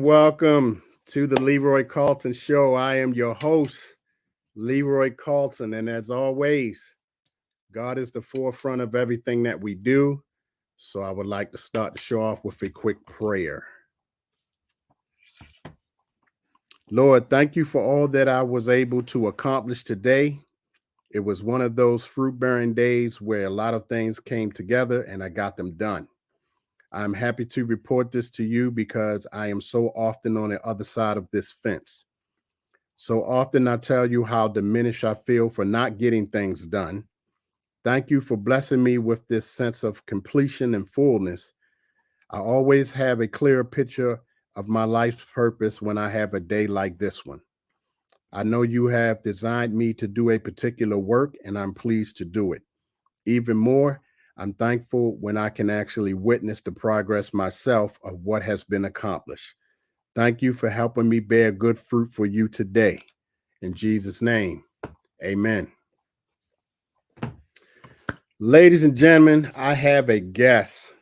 Welcome to the Leroy Carlton Show. I am your host, Leroy Carlton, and as always, God is the forefront of everything that we do. So I would like to start the show off with a quick prayer. Lord, thank you for all that I was able to accomplish today. It was one of those fruit-bearing days where a lot of things came together and I got them done. I'm happy to report this to you because I am so often on the other side of this fence. So often I tell you how diminished I feel for not getting things done. Thank you for blessing me with this sense of completion and fullness. I always have a clear picture of my life's purpose when I have a day like this one. I know you have designed me to do a particular work, and I'm pleased to do it. Even more, I'm thankful when I can actually witness the progress myself of what has been accomplished. Thank you for helping me bear good fruit for you today. In Jesus' name, amen. Ladies and gentlemen, I have a guest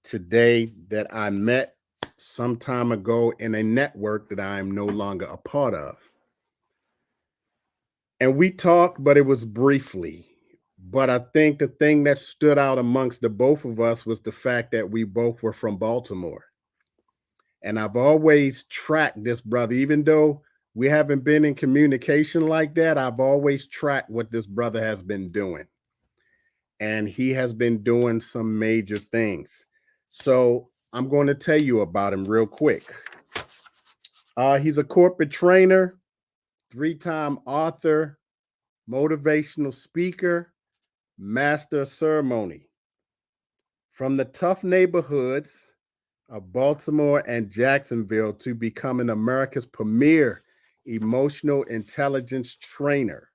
today that I met some time ago in a network that I am no longer a part of. And we talked, but it was briefly. But I think the thing that stood out amongst the both of us was the fact that we both were from Baltimore. And I've always tracked this brother, even though we haven't been in communication like that. I've always tracked what this brother has been doing. And he has been doing some major things. So I'm going to tell you about him real quick. He's a corporate trainer, 3-time author, motivational speaker, master of ceremony. From the tough neighborhoods of Baltimore and Jacksonville to becoming America's premier emotional intelligence trainer.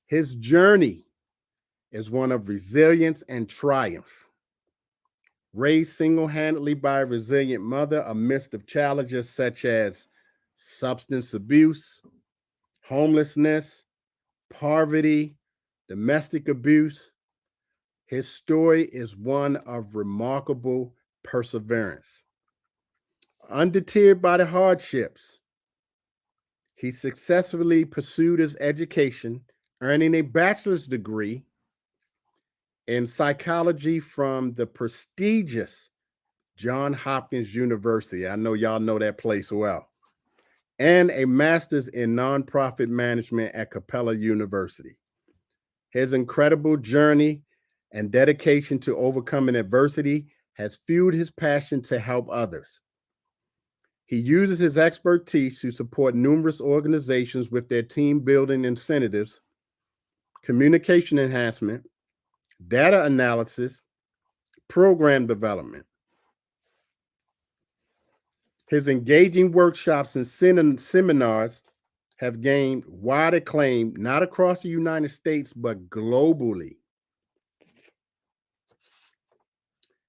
His journey is one of resilience and triumph. Raised single-handedly by a resilient mother amidst of challenges such as substance abuse, homelessness, poverty, domestic abuse, his story is one of remarkable perseverance. Undeterred by the hardships, he successfully pursued his education, earning a bachelor's degree in psychology from the prestigious Johns Hopkins University. I know y'all know that place well. And a master's in nonprofit management at Capella University. His incredible journey and dedication to overcoming adversity has fueled his passion to help others. He uses his expertise to support numerous organizations with their team building incentives, communication enhancement, data analysis, program development. His engaging workshops and seminars have gained wide acclaim, not across the United States, but globally.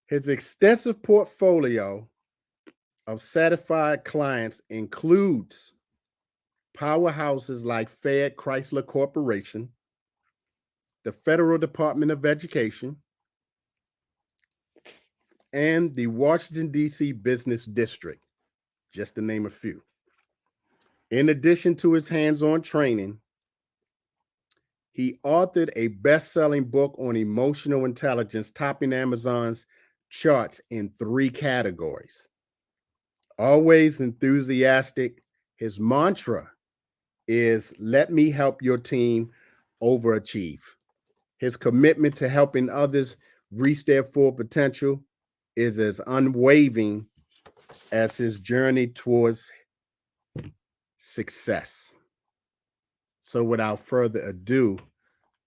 His extensive portfolio of certified clients includes powerhouses like Fed Chrysler Corporation, the Federal Department of Education, and the Washington, D.C. Business District, just to name a few. In addition to his hands-on training, he authored a best-selling book on emotional intelligence, topping Amazon's charts in 3 categories. Always enthusiastic, his mantra is, "Let me help your team overachieve." His commitment to helping others reach their full potential is as unwavering as his journey towards success. So without further ado,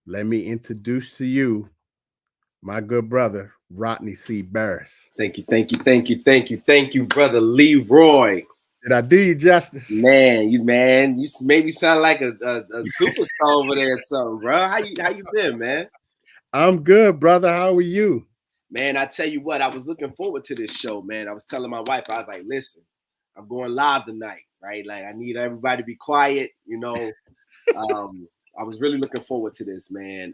let me introduce to you my good brother, Rodney C Burris. Thank you, brother Leroy. Did I do you justice? Man, you made me sound like a superstar over there or something, bro. How you been, man? I'm good, brother. How are you? Man, I tell you what, I was looking forward to this show, man. I was telling my wife, I was like, listen, I'm going live tonight, right? Like, I need everybody to be quiet, you know. I was really looking forward to this, man.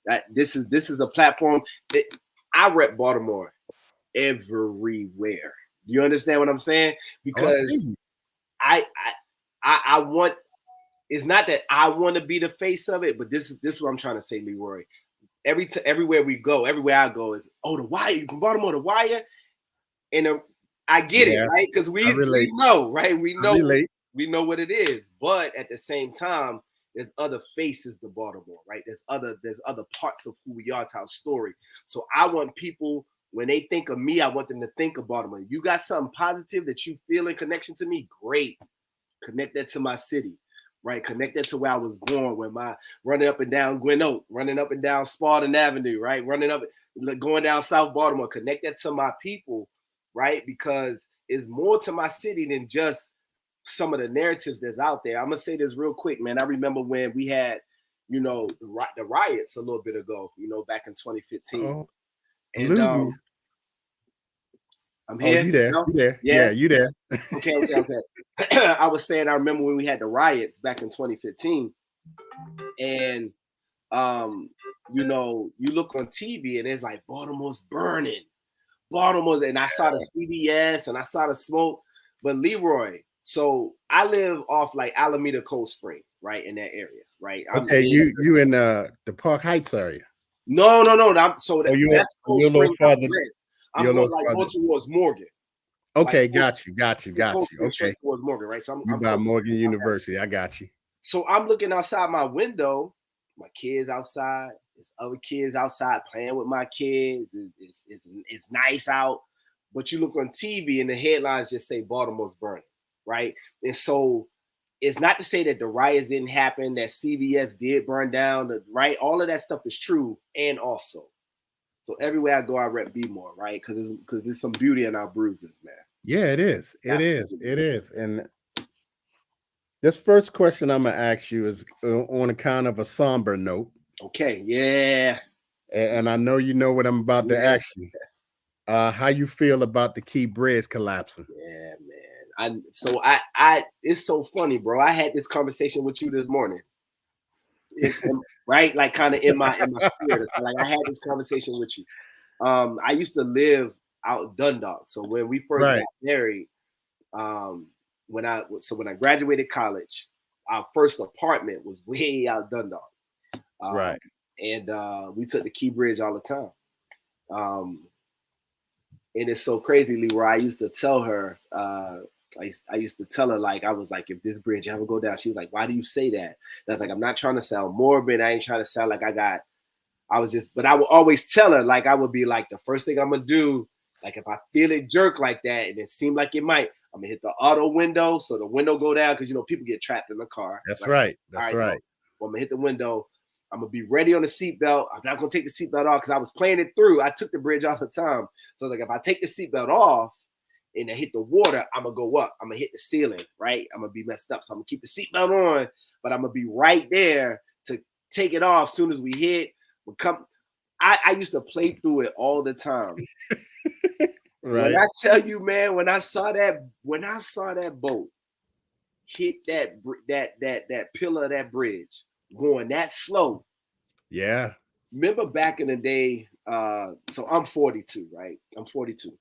That this is a platform that I rep Baltimore everywhere. Do you understand what I'm saying? Oh, I see Because you. I want. It's not that I want to be the face of it, but this is what I'm trying to say, Leroy. Everywhere we go, everywhere I go is, oh, the Wire. You from Baltimore, the Wire, and I get it, Yeah, right? Because I we relate. know, right? I relate. We know what it is, but at the same time, there's other faces to Baltimore, right? There's other parts of who we are to our story. So I want people, when they think of me, I want them to think of Baltimore. You got something positive that you feel in connection to me, great. Connect that to my city, right? Connect that to where I was born, where my running up and down Gwen Oak, running up and down Spalding Avenue, right? Running up, going down South Baltimore. Connect that to my people, right? Because it's more to my city than just some of the narratives that's out there. I'm gonna say this real quick, man. I remember when we had, the riots a little bit ago, back in 2015, Oh, I'm and losing you. I'm Oh, here. you there? No, You there? yeah. Yeah, you there? Okay. I was saying I remember when we had the riots back in 2015, and you look on TV and it's like Baltimore's burning, and I saw the CBS and I saw the smoke. But Leroy, so I live off like Alameda Cold Spring, right in that area, right? I'm Okay, in. you in the Park Heights area. No. So Oh, that's Cold you're a little Spring out farther. west. I'm You're a going little like farther. more towards Morgan, like Okay, got you, got you, got Cold you. Spring Okay, straight towards Morgan, right? So you I'm by close. Morgan University. I got you. So I'm looking outside my window. My kids outside. There's other kids outside playing with my kids. It's nice out. But you look on TV and the headlines just say Baltimore's burning, right? And so it's not to say that the riots didn't happen, that CVS did burn down, right? All of that stuff is true. And also, so everywhere I go, I rep Be More, right? Because there's some beauty in our bruises, man. Yeah, it is. It is. Absolutely. It is. And this first question I'm gonna ask you is on a kind of a somber note, Okay, yeah. and I know you know what I'm about to Yeah. ask you. How you feel about the Key Bridge collapsing? Yeah, man. I it's so funny, bro. I had this conversation with you this morning. Right? Like kind of in my spirit. So like I had this conversation with you. I used to live out in Dundalk. So when we first Right, got married, um, when I graduated college, our first apartment was way out Dundalk. Um, right. and we took the Key Bridge all the time. Um, and it's so crazy, Leroy. I used to tell her, I used to tell her, like, I was like, if this bridge ever go down, she was like, why do you say that? And I was like, I'm not trying to sound morbid. I ain't trying to sound like but I would always tell her, like, I would be like, the first thing I'm gonna do, like, if I feel it jerk like that and it seemed like it might, I'm gonna hit the auto window so the window go down because people get trapped in the car. That's Right? right. All That's right, so right. I'm gonna hit the window. I'm gonna be ready on the seatbelt. I'm not gonna take the seatbelt off because I was playing it through. I took the bridge all the time. So like if I take the seatbelt off and I hit the water, I'm gonna go up. I'm gonna hit the ceiling, right? I'm gonna be messed up. So I'm gonna keep the seatbelt on, but I'm gonna be right there to take it off as soon as we hit. We come. I used to play through it all the time. When Right. I tell you, man, when I saw that boat hit that pillar of that bridge going that slow. Yeah. Remember back in the day, so I'm 42, right? I'm 42.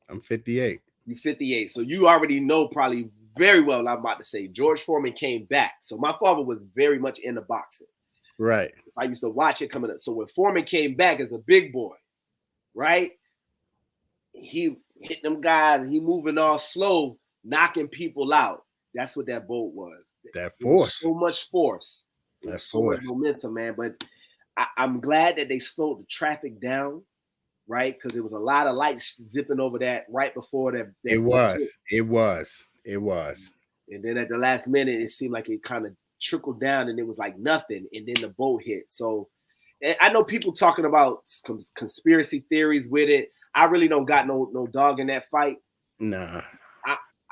I'm 58. You 58. So you already know probably very well I'm about to say George Foreman came back. So my father was very much into boxing. Right. I used to watch it coming up. So when Foreman came back as a big boy, right? He hit them guys, he moving all slow, knocking people out. That's what that boat was. That It was force. so much force. It That was so much force. momentum, man. But I'm glad that they slowed the traffic down, right? Because there was a lot of lights zipping over that right before that. It was. It was. It was. And then at the last minute, it seemed like it kind of trickled down, and it was like nothing. And then the boat hit. So I know people talking about conspiracy theories with it. I really don't got no dog in that fight. Nah.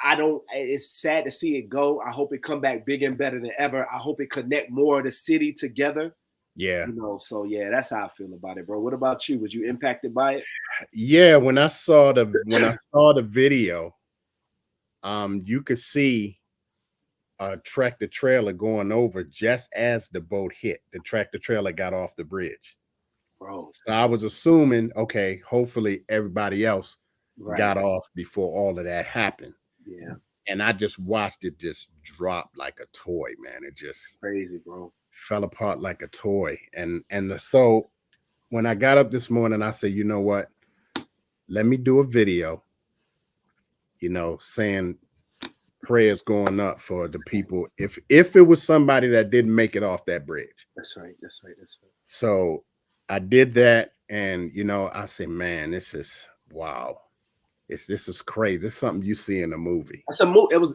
I don't. It's sad to see it go. I hope it come back bigger and better than ever. I hope it connect more of the city together. Yeah. You know, so yeah, that's how I feel about it, bro. What about you? Was you impacted by it? Yeah, when I saw the video, you could see a tractor trailer going over just as the boat hit. The tractor trailer got off the bridge. Bro. So I was assuming, okay, hopefully everybody else got Right. off before all of that happened. Yeah. And I just watched it just drop like a toy, man. It just Crazy, bro. fell apart like a toy. So when I got up this morning, I said, you know what? Let me do a video, saying prayers going up for the people. If it was somebody that didn't make it off that bridge. That's right. That's right. That's right. So I did that, and I said, man, this is wow. This is crazy. This is something you see in a movie. That's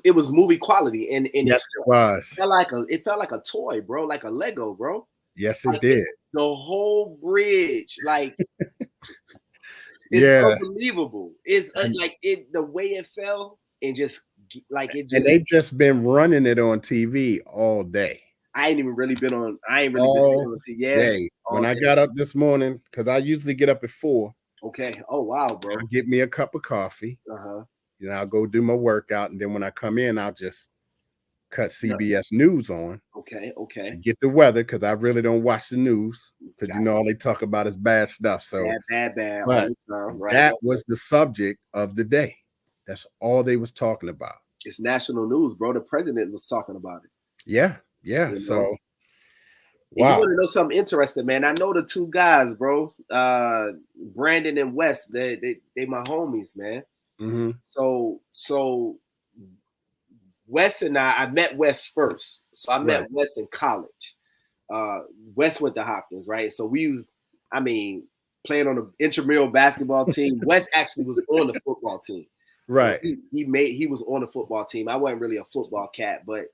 it was movie quality, and yes, it was. It felt like a toy, bro, like a Lego, bro. Yes, it did. The whole bridge, like it's unbelievable. It's the way it fell, and just like it just. And they've just been running it on TV all day. I ain't really been on TV. Yeah. When I got up this morning, because I usually get up at 4. Okay. Oh wow, bro. I'll get me a cup of coffee. Uh-huh. I'll go do my workout, and then when I come in, I'll just cut CBS News on. Okay. Get the weather, because I really don't watch the news, because all they talk about is bad stuff. So bad. But right. That was the subject of the day. That's all they was talking about. It's national news, bro. The president was talking about it. Yeah. So wow. You want to know something interesting, man? I know the two guys, bro. Brandon and Wes, they my homies, man. Mm-hmm. So Wes and I met Wes first. So I met Wes in college. Wes went to Hopkins, right? So we was, playing on the intramural basketball team. Wes actually was on the football team. Right. So he was on the football team. I wasn't really a football cat, but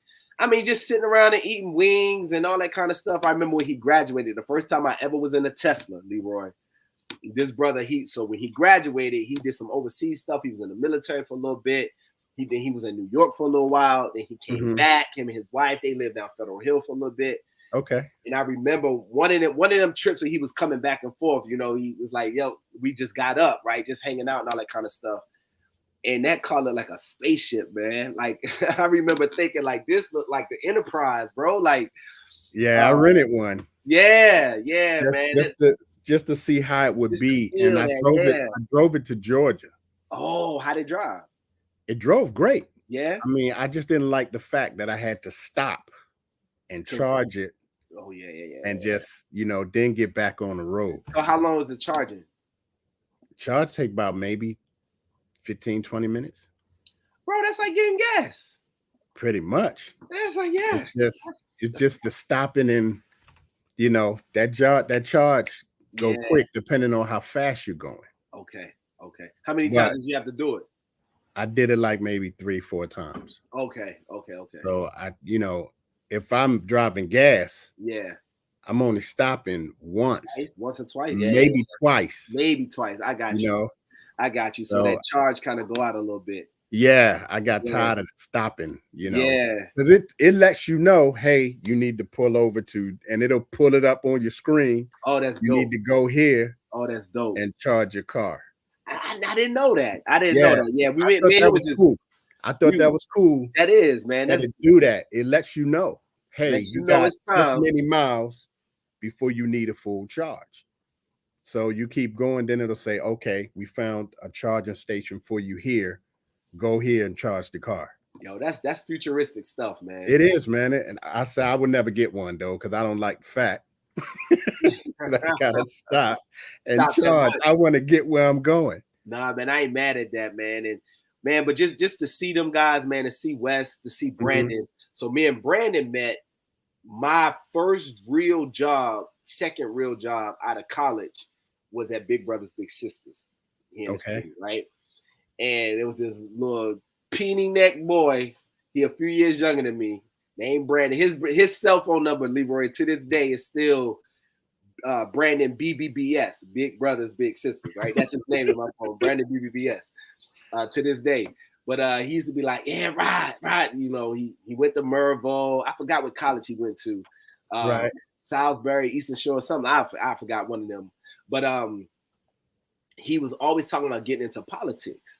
just sitting around and eating wings and all that kind of stuff. I remember when he graduated, the first time I ever was in a Tesla, Leroy. This brother, so when he graduated, he did some overseas stuff. He was in the military for a little bit. He was in New York for a little while. Then he came back. Him and his wife, they lived down Federal Hill for a little bit. Okay. And I remember one of them trips where he was coming back and forth. He was like, yo, we just got up, right? Just hanging out and all that kind of stuff. And that car looked like a spaceship, man. Like I remember thinking, like, this looked like the Enterprise, bro. Like, I rented one. Yeah, man. Just to see how it would be, and I drove it to Georgia. Oh, how'd it drive? It drove great. Yeah. I just didn't like the fact that I had to stop and charge it. Oh yeah. And just then get back on the road. So how long was the charging? Charge take about maybe 15, 20 minutes. Bro, that's like getting gas. Pretty much. That's like, yeah. It's just the stopping and that charge go quick depending on how fast you're going. Okay. How many times did you have to do it? I did it like maybe 3-4 times. Okay. So if I'm driving gas, I'm only stopping once. Once or twice. Maybe twice. I got you. I got you. So that charge kind of go out a little bit. Yeah, I got tired of stopping, Yeah. Because it lets you know, hey, you need to pull over and it'll pull it up on your screen. Oh, that's you dope. need to go here. Oh, that's dope. And charge your car. I didn't know that. I didn't know that. Yeah, cool. I thought that was cool. That is, man. That it do that. It lets you know, hey, you got this many miles before you need a full charge. So you keep going, then it'll say, okay, we found a charging station for you here. Go here and charge the car. Yo, that's futuristic stuff, man. It is, man. And I said I would never get one though, because I don't like the fact. I gotta stop and charge. I want to get where I'm going. Nah, man, I ain't mad at that, man. And man, but just to see them guys, man, to see Wes, to see Brandon. So me and Brandon met. My first real job, second real job out of college was at Big Brothers Big Sisters here in the city, right? And it was this little peony neck boy. He a few years younger than me, named Brandon. His cell phone number, Leroy, to this day is still Brandon BBBS, Big Brothers Big Sisters, right? That's his name in my phone, Brandon BBBS, to this day. But he used to be like, yeah, right. You know, he went to Mervo. I forgot what college he went to. Right. Salisbury, Eastern Shore, something. I forgot one of them. But he was always talking about getting into politics.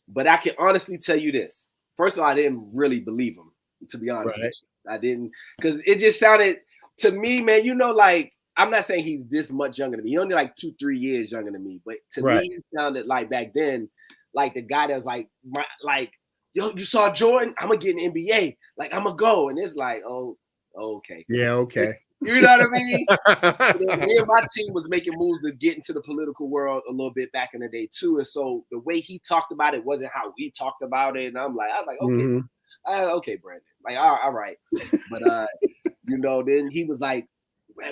But I can honestly tell you this. First of all, I didn't really believe him, to be honest with you. I didn't, because it just sounded to me, man, you know, like, I'm not saying he's this much younger than me. He's only like 2-3 years younger than me. But to me, he sounded like back then, like the guy that was like, yo, you saw Jordan? I'm gonna get an NBA. Like, I'm gonna go. And it's like, oh, okay. Yeah, okay. You know what I mean? Me and my team was making moves to get into the political world a little bit back in the day too. And so the way he talked about it wasn't how we talked about it. And I was like, okay, okay, Brandon. Like, all right. But you know, then he was like,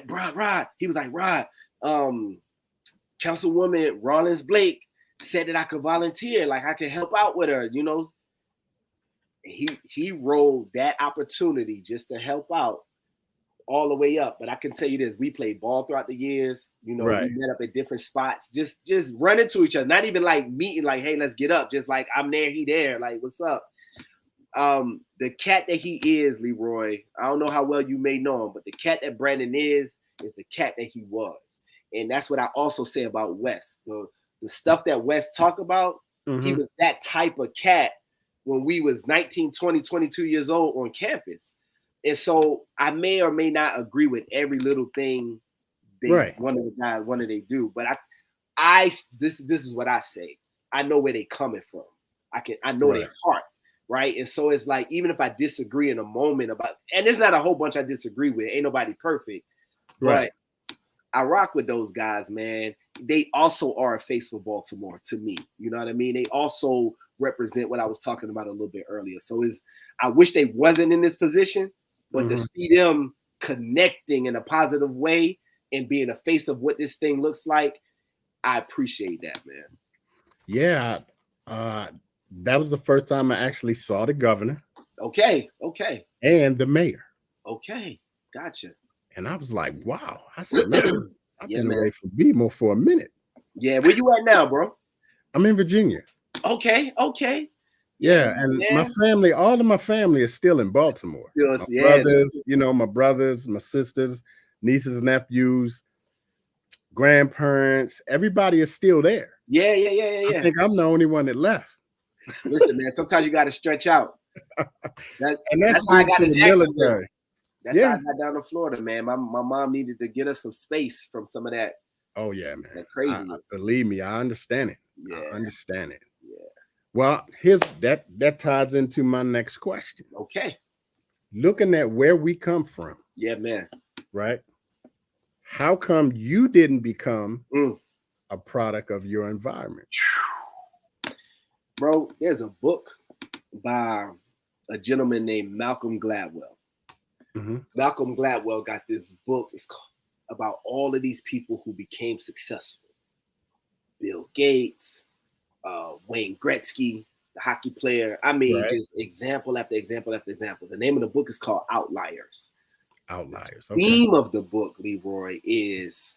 Rod. He was like, Rod, Councilwoman Rollins Blake said that I could volunteer, like I could help out with her, you know. He rolled that opportunity just to help out all the way up. But I can tell you this, we played ball throughout the years. You know, we met up at different spots, just run into each other, not even like meeting, like, hey, let's get up. Just like, I'm there, he there, like, what's up? The cat that he is, Leroy, I don't know how well you may know him, but the cat that Brandon is the cat that he was. And that's what I also say about Wes. The stuff that Wes talked about, he was that type of cat when we was 19, 20, 22 years old on campus. And so I may or may not agree with every little thing one of the guys wanted to do, but this is what I say. I know where they coming from. I know their heart, right? And so it's like, even if I disagree in a moment about, and there's not a whole bunch I disagree with, ain't nobody perfect, but I rock with those guys, man. They also are a face for Baltimore to me. You know what I mean? They also represent what I was talking about a little bit earlier. So I wish they wasn't in this position, but to see them connecting in a positive way and being a face of what this thing looks like, I appreciate that, man. Yeah. That was the first time I actually saw the governor. Okay. And the mayor. Okay. Gotcha. And I was like, wow. I said, man, I've been away from BMO for a minute. Yeah. Where you at now, bro? I'm in Virginia. Okay. Yeah, and my family, all of my family is still in Baltimore. Brothers, you know, my brothers, my sisters, nieces, nephews, grandparents, everybody is still there. Yeah. I think I'm the only one that left. Listen, man, sometimes you got to stretch out. That's how I got to the military. That's how I got down to Florida, man. My mom needed to get us some space from some of that. Oh, yeah, man. That craziness. Believe me, I understand it. Yeah. I understand it. Yeah. Well, here's that ties into my next question. Okay. Looking at where we come from. Yeah, man. Right? How come you didn't become a product of your environment? Bro, there's a book by a gentleman named Malcolm Gladwell. Malcolm Gladwell got this book. It's called about all of these people who became successful. Bill Gates, Wayne Gretzky, the hockey player. I mean, just example after example after example. The name of the book is called Outliers. Outliers. The theme of the book, Leroy, is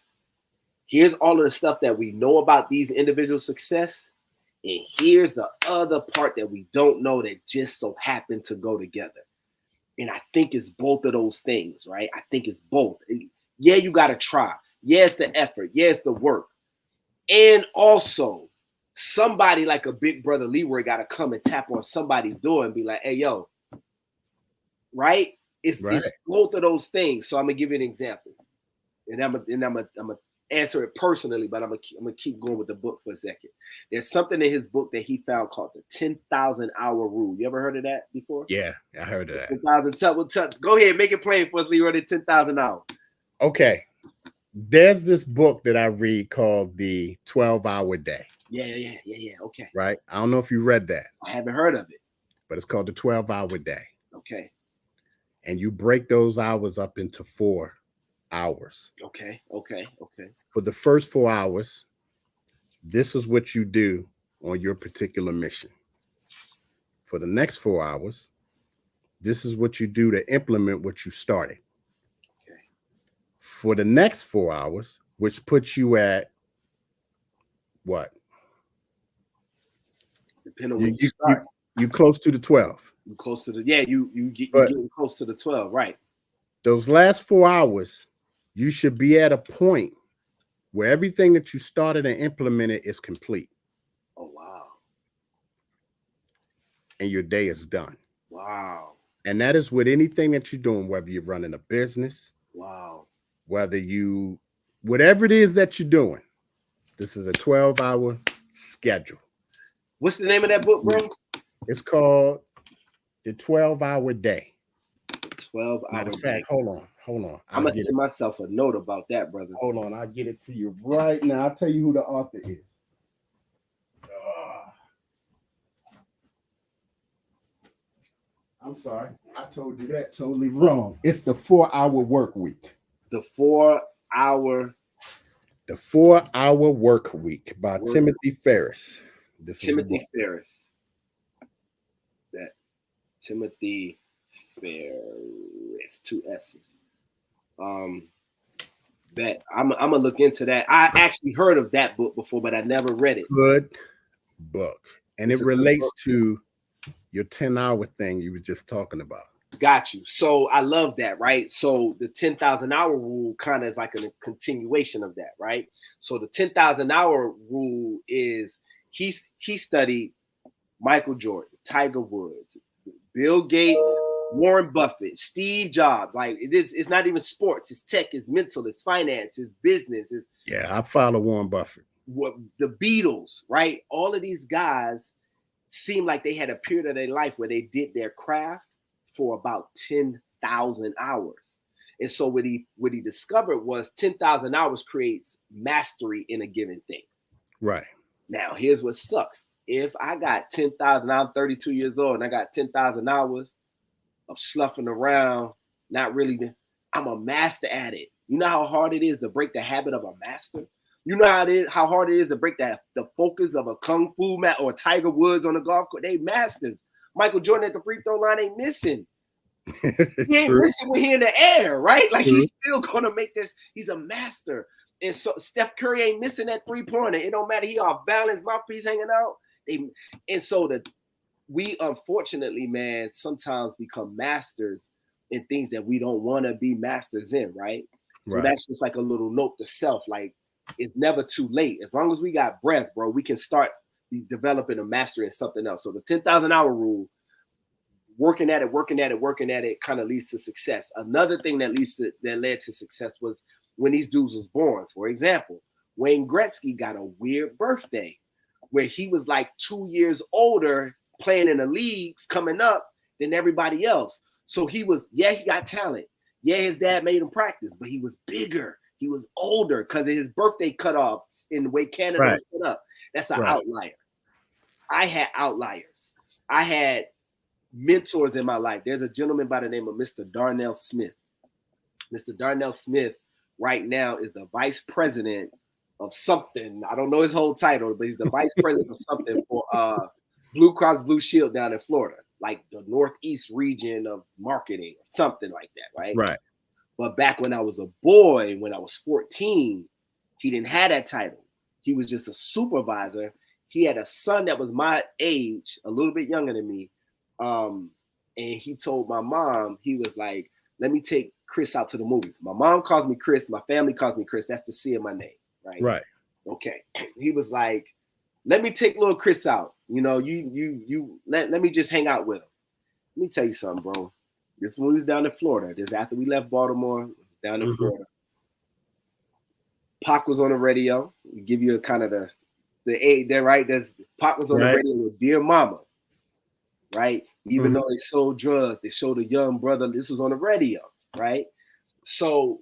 here's all of the stuff that we know about these individual success, and here's the other part that we don't know that just so happened to go together. And I think it's both of those things, right? I think it's both. Yeah, you got to try. Yeah, it's the effort. Yeah, it's the work. And also, somebody like a big brother Leroy got to come and tap on somebody's door and be like, hey, yo, right? It's both of those things. So I'm going to give you an example. And I'm gonna answer it personally, but I'm gonna keep going with the book for a second. There's something in his book that he found called the 10,000 hour rule. You ever heard of that before? Yeah, I heard of that. 10,000. Go ahead, make it plain for us, Leroy. The 10,000 hours. Okay, there's this book that I read called the 12-hour day. Yeah. Okay. Right. I don't know if you read that. I haven't heard of it, but it's called the 12-hour day. Okay. And you break those hours up into 4 hours. Okay. For the first 4 hours, this is what you do on your particular mission. For the next 4 hours, this is what you do to implement what you started. Okay. For the next 4 hours, which puts you at what? Depending on when you start. You close to the 12. You close to the you But getting close to the 12, right? those last 4 hours, you should be at a point where everything that you started and implemented is complete. Oh wow. And your day is done. Wow. And that is with anything that you're doing, whether you're running a business, Wow. whatever it is that you're doing. This is a 12-hour schedule. What's the name of that book, bro? It's called The 12-Hour Day. 12-hour Matter of fact, hold on. I'm gonna send myself a note about that, brother. Hold on, I'll get it to you right now. I'll tell you who the author is. I'm sorry, I told you that totally wrong. It's The 4-Hour Work Week. The 4-hour Work Week by Timothy Ferriss. Timothy Ferriss. That Timothy Ferriss, 2 S's. That I'm gonna look into that. I actually heard of that book before, but I never read it. Good book, and it relates to your 10-hour thing you were just talking about. Got you. So I love that, right? So the 10,000 hour rule kind of is like a continuation of that, right? So the 10,000 hour rule is he studied Michael Jordan, Tiger Woods, Bill Gates, Warren Buffett, Steve Jobs. Like it's not even sports, it's tech, it's mental, it's finance, it's business. I follow Warren Buffett. What the Beatles, right? All of these guys seem like they had a period of their life where they did their craft for about 10,000 hours. And so what he discovered was 10,000 hours creates mastery in a given thing. Right. Now, here's what sucks. If I got 10,000, I'm 32 years old, and I got 10,000 hours of sloughing around, not really, I'm a master at it. You know how hard it is to break the habit of a master? You know how hard it is to break the focus of a kung fu mat or Tiger Woods on the golf course? They masters. Michael Jordan at the free throw line ain't missing. He ain't missing when he in the air, right? Like he's still gonna make this. He's a master. And so Steph Curry ain't missing that 3-pointer. It don't matter. He off balance, mouthpiece hanging out. We unfortunately, man, sometimes become masters in things that we don't want to be masters in, right? So that's just like a little note to self. Like it's never too late. As long as we got breath, bro, we can start developing a master in something else. So the 10,000 hour rule, working at it kind of leads to success. Another thing that led to success was when these dudes was born. For example, Wayne Gretzky got a weird birthday where he was like 2 years older playing in the leagues coming up than everybody else. So he got talent. Yeah, his dad made him practice, but he was bigger. He was older because of his birthday cutoffs in the way Canada was set up. That's an outlier. I had outliers. I had mentors in my life. There's a gentleman by the name of Mr. Darnell Smith. Mr. Darnell Smith right now is the vice president of something. I don't know his whole title, but he's the vice president of something for Blue Cross Blue Shield down in Florida, like the Northeast region of marketing, something like that, right? Right. But back when I was a boy, when I was 14, he didn't have that title. He was just a supervisor. He had a son that was my age, a little bit younger than me. And he told my mom, he was like, let me take Chris out to the movies. My mom calls me Chris. My family calls me Chris. That's the C in my name, right? Right. Okay. He was like, let me take little Chris out. You know, let me just hang out with him. Let me tell you something, bro. This one was down in Florida. This after we left Baltimore, down in Florida. Pac was on the radio. We give you a kind of the age there, right? Pac was on the radio with Dear Mama, right? Even though they sold drugs, they showed a young brother. This was on the radio, right? So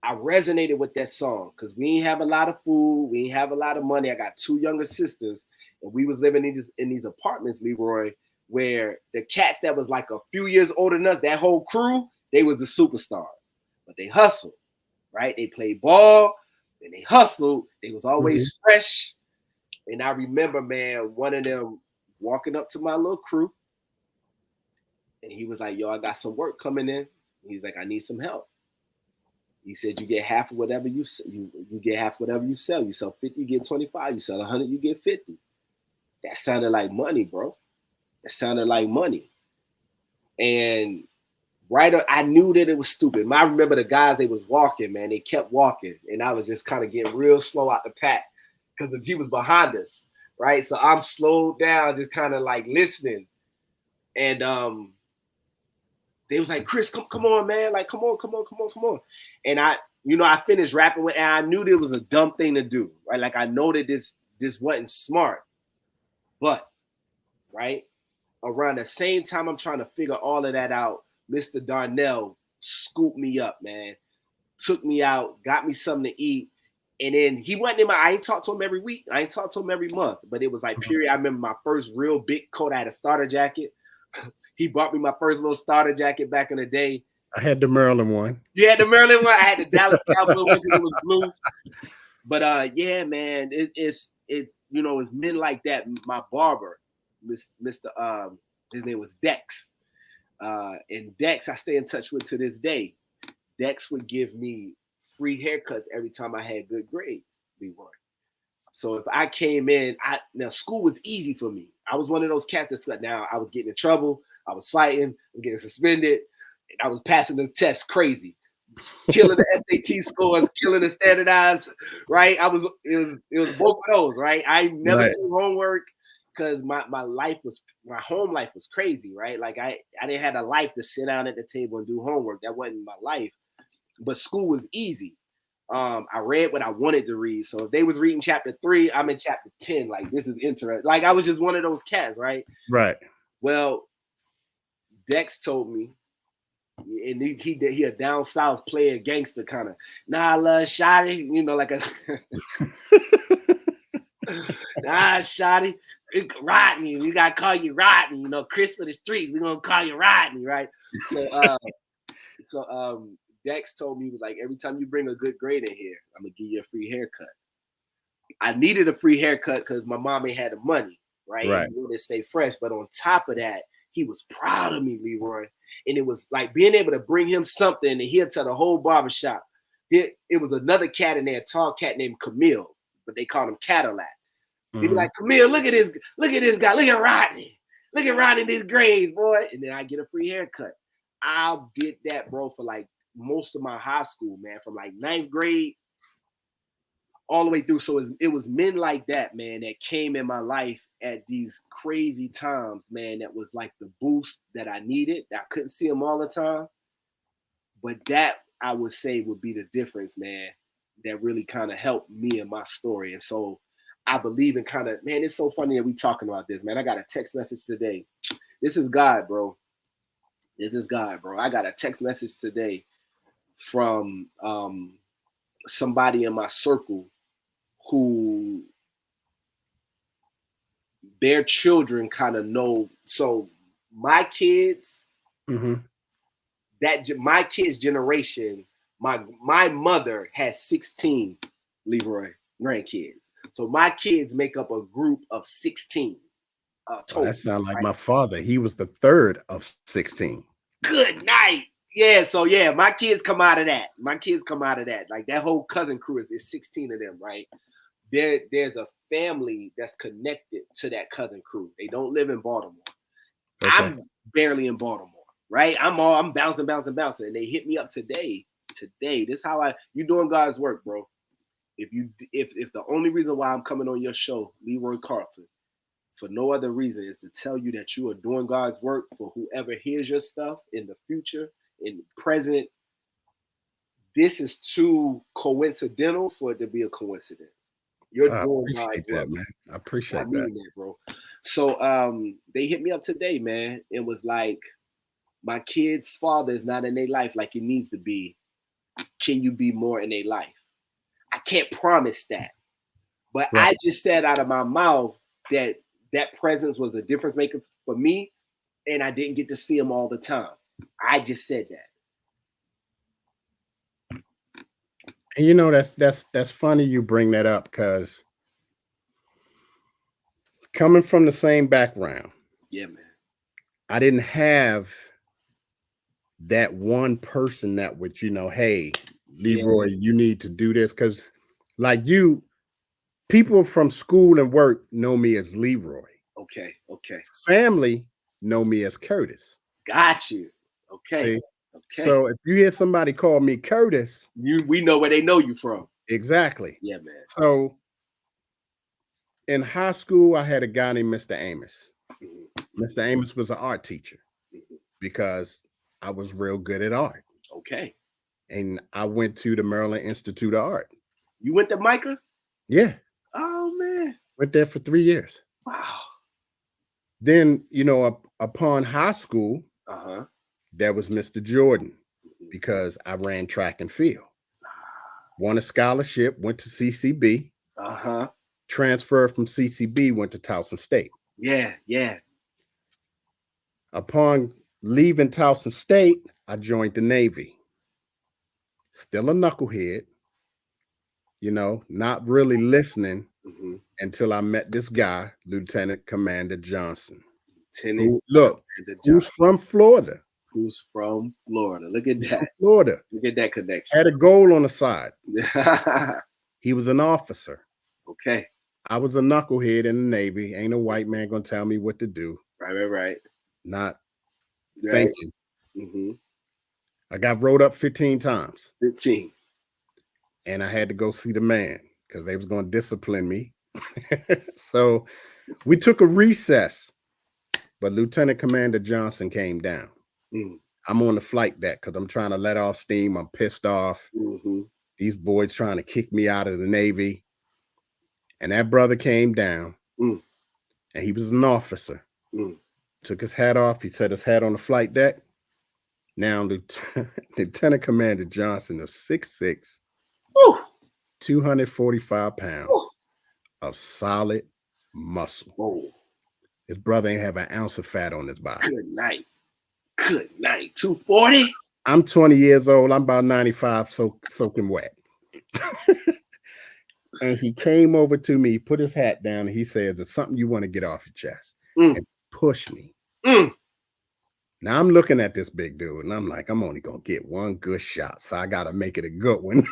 I resonated with that song because we didn't have a lot of food, we didn't have a lot of money. I got 2 younger sisters, and we was living in these apartments, Leroy, where the cats that was like a few years older than us, that whole crew, they was the superstars. But they hustled, right? They played ball, and they hustled. They was always fresh. And I remember, man, one of them walking up to my little crew, and he was like, yo, I got some work coming in. He's like, I need some help. He said, you get half of whatever you get half whatever you sell. You sell 50, you get 25. You sell 100, you get 50. That sounded like money, bro. It sounded like money. And I knew that it was stupid. I remember the guys, they was walking, man. They kept walking. And I was just kind of getting real slow out the pack because he was behind us, right? So I'm slowed down, just kind of like listening. And they was like, Chris, come on, man. Like, come on. And I finished rapping with, and I knew there was a dumb thing to do, right? Like, I know that this wasn't smart. But, right, around the same time I'm trying to figure all of that out, Mr. Darnell scooped me up, man. Took me out, got me something to eat. And then he wasn't in I ain't talked to him every week. I ain't talked to him every month. But it was like, period. I remember my first real big coat. I had a starter jacket. He bought me my first little starter jacket back in the day. I had the Maryland one. You had the Maryland one. I had the Dallas Cowboy one because it was blue. But yeah, man, it's men like that. My barber, Mr. His name was Dex. And Dex, I stay in touch with to this day. Dex would give me free haircuts every time I had good grades, Leroy. So if I came in, now school was easy for me. I was one of those cats that now I was getting in trouble. I was fighting. I was getting suspended. And I was passing the test crazy, killing the SAT scores, killing the standardized. Right? It was both of those. Right? I never did homework because my home life was crazy. Right? Like I didn't have a life to sit down at the table and do homework. That wasn't my life. But school was easy. I read what I wanted to read. So if they was reading chapter 3, I'm in chapter 10. Like, this is interesting. Like, I was just one of those cats, right? Right. Well, Dex told me, and he a down south player, gangster kind of. Nah, love Shotty, like a nah, Shotty, Rodney. We gotta call you Rodney. Chris for the streets. We gonna call you Rodney, right? So Dex told me, he was like, every time you bring a good grade in here, I'm gonna give you a free haircut. I needed a free haircut because my mom ain't had the money, right? Right. And wanted to stay fresh. But on top of that, he was proud of me, Leroy. And it was like being able to bring him something and he'll tell the whole barbershop. It was another cat in there, a tall cat named Camille, but they called him Cadillac. He'd be like, Camille, look at this guy, look at Rodney. Look at Rodney, these grades, boy. And then I get a free haircut. I did that, bro, for like most of my high school, man, from like 9th grade all the way through. So it was men like that, man, that came in my life at these crazy times, man, that was like the boost that I needed. I couldn't see them all the time. But that, I would say, would be the difference, man, that really kind of helped me in my story. And so I believe in man, it's so funny that we talking about this, man. I got a text message today. This is God, bro. This is God, bro. I got a text message today from somebody in my circle who their children kind of know. So my kids, my kids' generation, my mother has 16 Leroy grandkids. So my kids make up a group of 16. Total, that sounds like my father. He was the third of 16. Good night. Yeah, so yeah, my kids come out of that. Like that whole cousin crew is 16 of them, right? There's a family that's connected to that cousin crew. They don't live in Baltimore. Okay. I'm barely in Baltimore, right? I'm bouncing. And they hit me up today. This is how you doing God's work, bro. If the only reason why I'm coming on your show, Leroy Carlton, for no other reason is to tell you that you are doing God's work for whoever hears your stuff in the future, in the present. This is too coincidental for it to be a coincidence. You're doing God's work, man. I appreciate that. I mean that, bro. So they hit me up today, man. It was like, my kid's father is not in their life like it needs to be. Can you be more in their life? I can't promise that. But right. I just said out of my mouth that presence was a difference maker for me, and I didn't get to see him all the time. I just said that. And that's funny you bring that up, because coming from the same background, yeah, man, I didn't have that one person that would, hey, Leroy, you need to do this, because like people from school and work know me as Leroy. Okay. Family know me as Curtis. Got you. Okay. See? Okay. So if you hear somebody call me Curtis, we know where they know you from. exactly. Yeah, man. So in high school, I had a guy named Mr. Amos. Mm-hmm. Mr. Amos was an art teacher Mm-hmm. because I was real good at art. Okay. And I went to the Maryland Institute of Art. You went to Micah? Yeah. Oh man. Went there for 3 years. Wow. Then, upon high school, Uh-huh. there was Mr. Jordan because I ran track and field. Won a scholarship, went to CCB. Uh-huh. Transferred from CCB, went to Towson State. Yeah, yeah. Upon leaving Towson State, I joined the Navy. Still a knucklehead, not really listening Mm-hmm. until I met this guy, Lieutenant Commander Johnson. Lieutenant Who's from Florida. Who's from Florida. Look at that. Florida. Look at that connection. Had a goal on the side. He was an officer. Okay. I was a knucklehead in the Navy. Ain't a white man gonna tell me what to do. Right. Not right. thinking. Mm-hmm. I got wrote up 15 times. 15. And I had to go see the man because they was going to discipline me. So we took a recess, but Lieutenant Commander Johnson came down. Mm. I'm on the flight deck because I'm trying to let off steam. I'm pissed off. Mm-hmm. These boys trying to kick me out of the Navy. And that brother came down, and he was an officer. Took his hat off. He set his hat on the flight deck. Now, Lieutenant Commander Johnson is 6'6", 245 pounds of solid muscle. Whoa. His brother ain't have an ounce of fat on his body. Good night. 240? I'm 20 years old. I'm about 95, soaking wet. And he came over to me, put his hat down, and he says, "There's something you want to get off your chest." And push me. Now I'm looking at this big dude, and I'm like, I'm only gonna get one good shot, so I gotta make it a good one.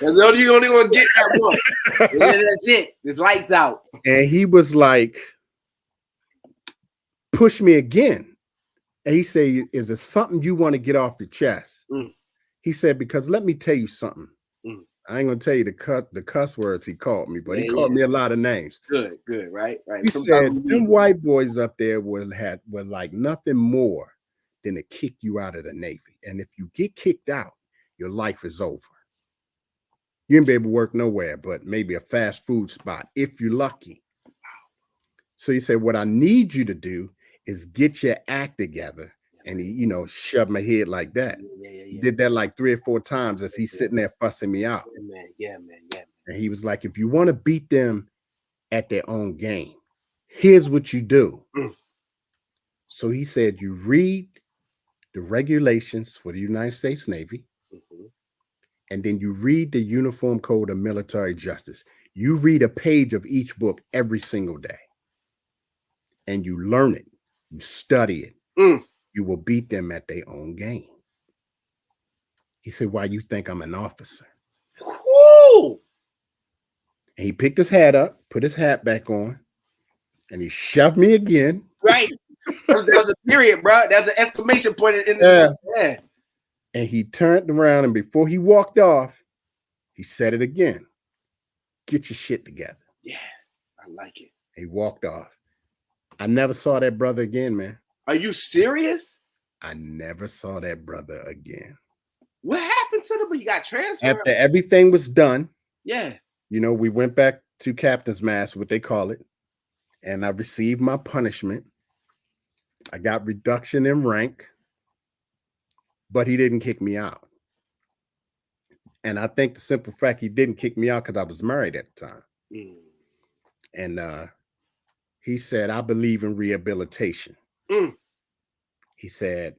You're only gonna get that one. And then that's it. There's lights out. And he was like, push me again. And he said, "Is there something you want to get off your chest?" He said, "Because let me tell you something. I ain't gonna tell you the cuss words he called me, but he called me a lot of names." Good, right. He said, "Them white boys up there were like nothing more than to kick you out of the Navy. And if you get kicked out, your life is over. You ain't be able to work nowhere but maybe a fast food spot if you're lucky." So he said, "What I need you to do is get your act together." And he, shoved my head like that. He did that like 3 or 4 times as he's sitting there fussing me out. Yeah, man. And he was like, "If you want to beat them at their own game, here's what you do." So he said, you read the regulations for the United States Navy, and then you read the Uniform Code of Military Justice. You read a page of each book every single day, and you learn it. You study it. You will beat them at their own game. He said, "Why you think I'm an officer?" Woo! And he picked his hat up, put his hat back on, and he shoved me again. Right. That was a period, bro. That was an exclamation point in the yeah. And he turned around, and before he walked off, he said it again. "Get your shit together." Yeah, I like it. He walked off. I never saw that brother again, man. Are you serious? I never saw that brother again. What happened to them? You got transferred? After everything was done, yeah. We went back to captain's mast, what they call it, and I received my punishment. I got reduction in rank, but he didn't kick me out. And I think the simple fact he didn't kick me out because I was married at the time. And he said, "I believe in rehabilitation." He said,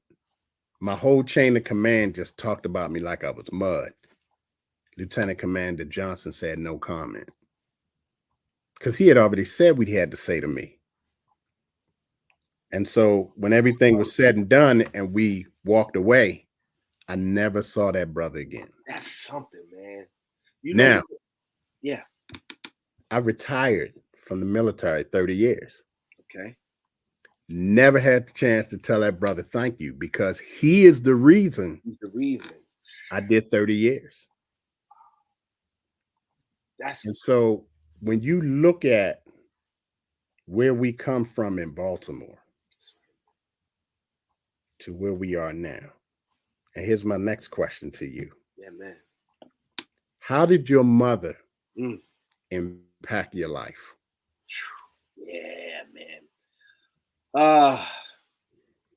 "My whole chain of command just talked about me like I was mud." Lieutenant Commander Johnson said no comment because he had already said what he had to say to me. And so when everything was said and done and we walked away, I never saw that brother again. That's something, man. Now, yeah, I retired from the military 30 years. Okay. Never had the chance to tell that brother thank you, because he is the reason He's the reason. I did 30 years. And so when you look at where we come from in Baltimore to where we are now, and here's my next question to you. Yeah, man. How did your mother Mm. impact your life? Yeah, man.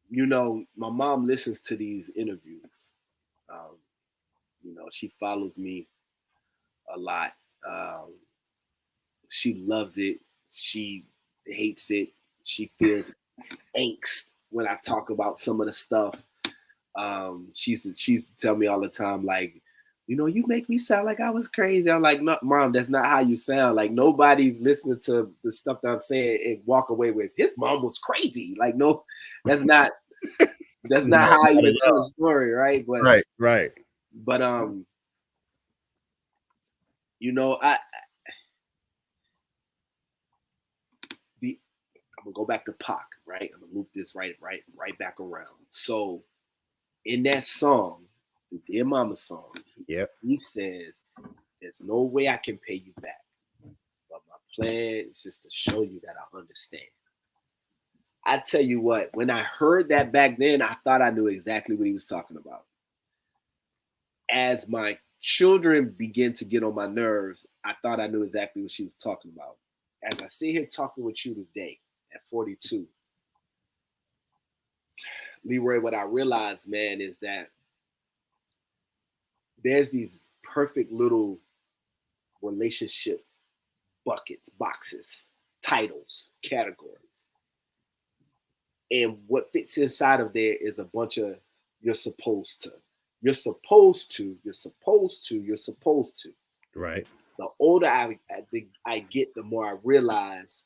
You know, my mom listens to these interviews. Um, you know, she follows me a lot. She loves it. She hates it. She feels angst when I talk about some of the stuff. She used to tell me all the time, like, you know, you make me sound like I was crazy. I'm like, no, mom, that's not how you sound. Like, nobody's listening to the stuff that I'm saying and walk away with his mom was crazy. Like, no, that's not No, how I not even at tell the all. story, right? But Right. but you know, I'm gonna go back to Pac, right? I'm gonna loop this right back around. So in that song, the Dear Mama song, Yep. he says, "There's no way I can pay you back, but my plan is just to show you that I understand." I tell you what, when I heard that back then, I thought I knew exactly what he was talking about. As my children begin to get on my nerves, I thought I knew exactly what she was talking about. As I sit here talking with you today at 42, Leroy, what I realized, man, is that there's these perfect little relationship buckets, boxes, titles, categories. And what fits inside of there is a bunch of you're supposed to. You're supposed to, you're supposed to, you're supposed to. Right. The older I get, the more I realize,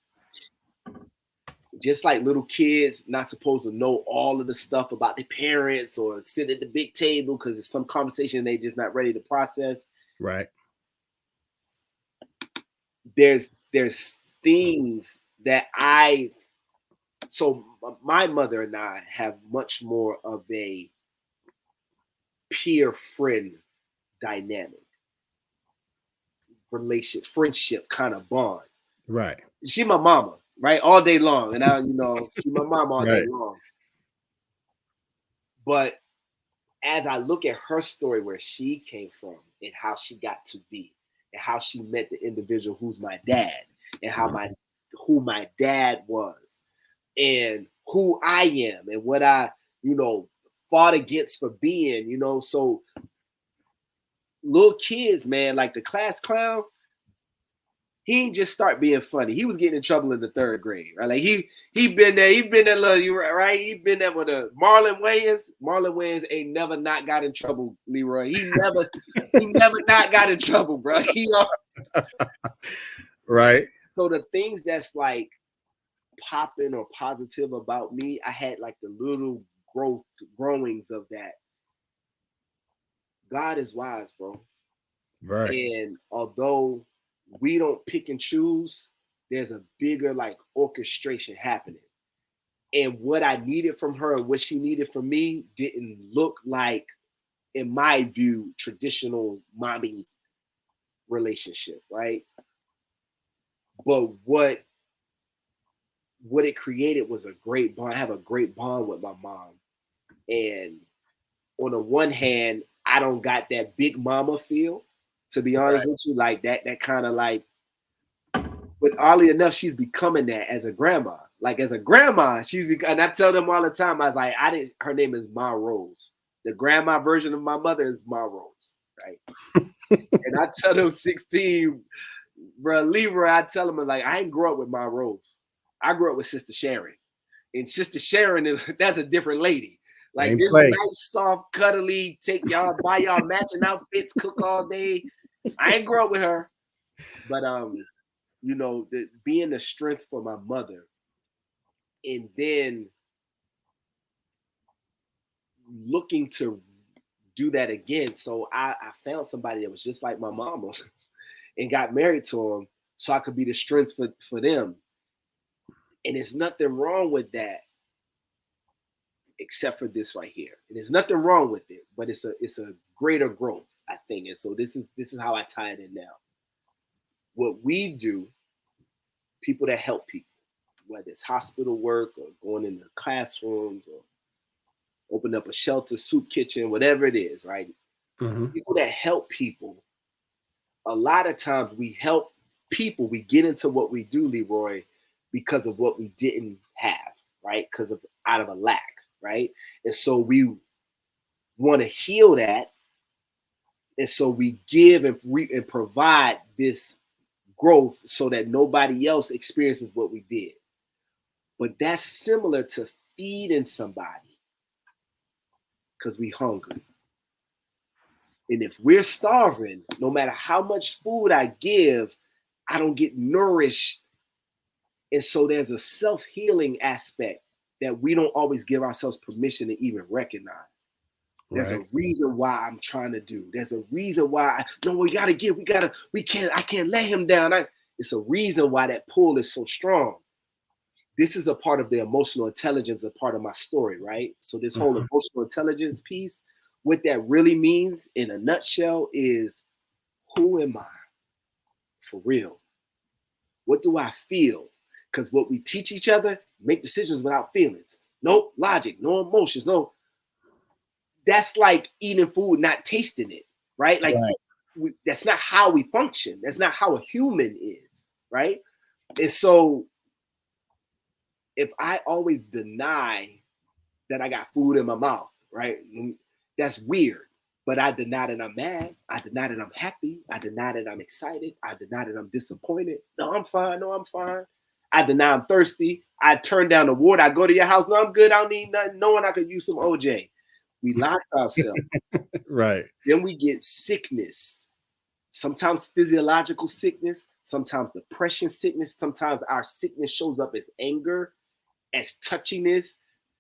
just like little kids not supposed to know all of the stuff about their parents or sit at the big table because it's some conversation they just not ready to process. Right. There's things that so my mother and I have much more of a peer friend dynamic, relationship, friendship kind of bond. Right. She my mama, right? All day long. And I, she my mama all day Right. long. But as I look at her story, where she came from and how she got to be and how she met the individual who's my dad and who my dad was and who I am and what I, fought against for being, so little kids, man, like the class clown, he ain't just start being funny. He was getting in trouble in the 3rd grade, right? Like he been there, little, you right? He been there with a Marlon Wayans. Marlon Wayans ain't never not got in trouble, Leroy. He never not got in trouble, bro. Right. So the things that's like popping or positive about me, I had like the little growings of that. God is wise, bro. Right. And although we don't pick and choose, there's a bigger like orchestration happening. And what I needed from her and what she needed from me didn't look like, in my view, traditional mommy relationship, right? But what it created was a great bond. I have a great bond with my mom. And on the one hand, I don't got that big mama feel, to be honest with you, like that kind of like, but oddly enough, she's becoming that as a grandma. Like as a grandma, and I tell them all the time, I was like, her name is Ma Rose. The grandma version of my mother is Ma Rose, right? And I tell them 16, bro, Leroy, I tell them, like, I ain't grow up with Ma Rose. I grew up with Sister Sharon. And Sister Sharon that's a different lady. Like this nice, soft, cuddly, buy y'all matching outfits, cook all day. I ain't grow up with her. But being the strength for my mother, and then looking to do that again. So I found somebody that was just like my mama and got married to him so I could be the strength for them. And there's nothing wrong with that. except for this right here. And there's nothing wrong with it, but it's a greater growth, I think. And so this is how I tie it in now. What we do, people that help people, whether it's hospital work or going into classrooms or open up a shelter, soup kitchen, whatever it is, right? Mm-hmm. People that help people, a lot of times we help people, we get into what we do, Leroy, because of what we didn't have, right? Because of out of a lack, right? And so we want to heal that. And so we give and provide this growth so that nobody else experiences what we did. But that's similar to feeding somebody because we hungry. And if we're starving, no matter how much food I give, I don't get nourished. And so there's a self-healing aspect that we don't always give ourselves permission to even recognize. There's a reason why I'm trying to do. There's a reason why we gotta give. I can't let him down. It's a reason why that pull is so strong. This is a part of the emotional intelligence, a part of my story, right? So this whole emotional intelligence piece, what that really means in a nutshell is, who am I for real? What do I feel? Because what we teach each other, make decisions without feelings. No logic, no emotions, no. That's like eating food, not tasting it, right? Like that's not how we function. That's not how a human is, right? And so if I always deny that I got food in my mouth, right? That's weird. But I deny that I'm mad. I deny that I'm happy. I deny that I'm excited. I deny that I'm disappointed. No, I'm fine. No, I'm fine. I deny I'm thirsty. I turn down the water. I go to your house. No, I'm good. I don't need nothing. Knowing I could use some OJ. We lock ourselves. Right. Then we get sickness. Sometimes physiological sickness. Sometimes depression sickness. Sometimes our sickness shows up as anger, as touchiness.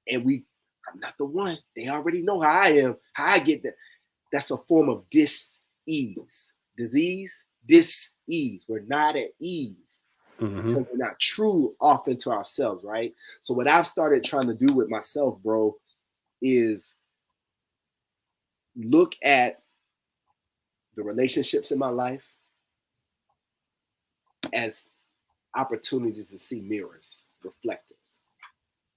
And I'm not the one. They already know how I am. How I get that. That's a form of dis-ease. Disease, dis-ease. We're not at ease. Because we're not true often to ourselves, right? So what I've started trying to do with myself, bro, is look at the relationships in my life as opportunities to see mirrors, reflectors.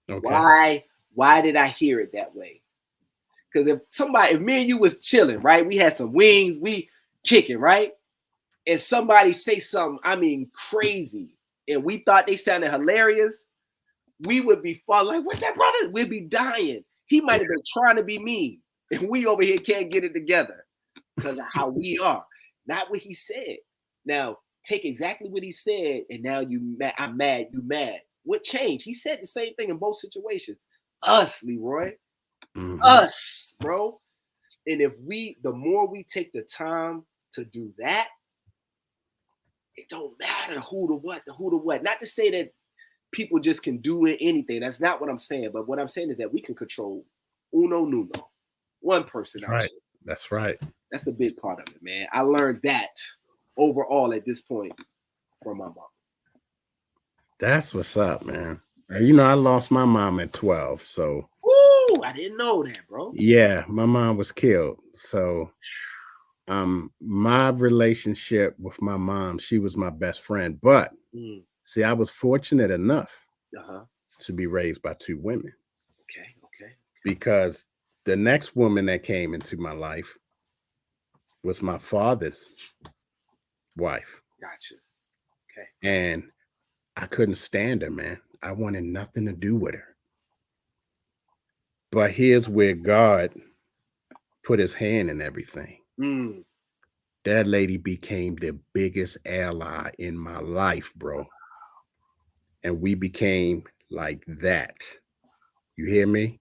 Okay. Why did I hear it that way? Because if me and you was chilling, right? We had some wings, we kicking, right? And somebody say something, I mean, crazy, and we thought they sounded hilarious, we would be falling like, what's that, brother? We'd be dying. He might have been trying to be mean, and we over here can't get it together because of how we are. Not what he said. Now, take exactly what he said, and now I'm mad, you mad. What changed? He said the same thing in both situations. Us, Leroy. Us, bro. And the more we take the time to do that, it don't matter who to what. Not to say that people just can do anything. That's not what I'm saying. But what I'm saying is that we can control uno nuno, one person. Right. That's right. That's a big part of it, man. I learned that overall at this point from my mom. That's what's up, man. You know, I lost my mom at 12. So I didn't know that, bro. Yeah, my mom was killed. So my relationship with my mom, she was my best friend. But see, I was fortunate enough to be raised by two women. Okay. Because the next woman that came into my life was my father's wife. Gotcha. Okay. And I couldn't stand her, man. I wanted nothing to do with her. But here's where God put his hand in everything. That lady became the biggest ally in my life, bro. And we became like that. You hear me?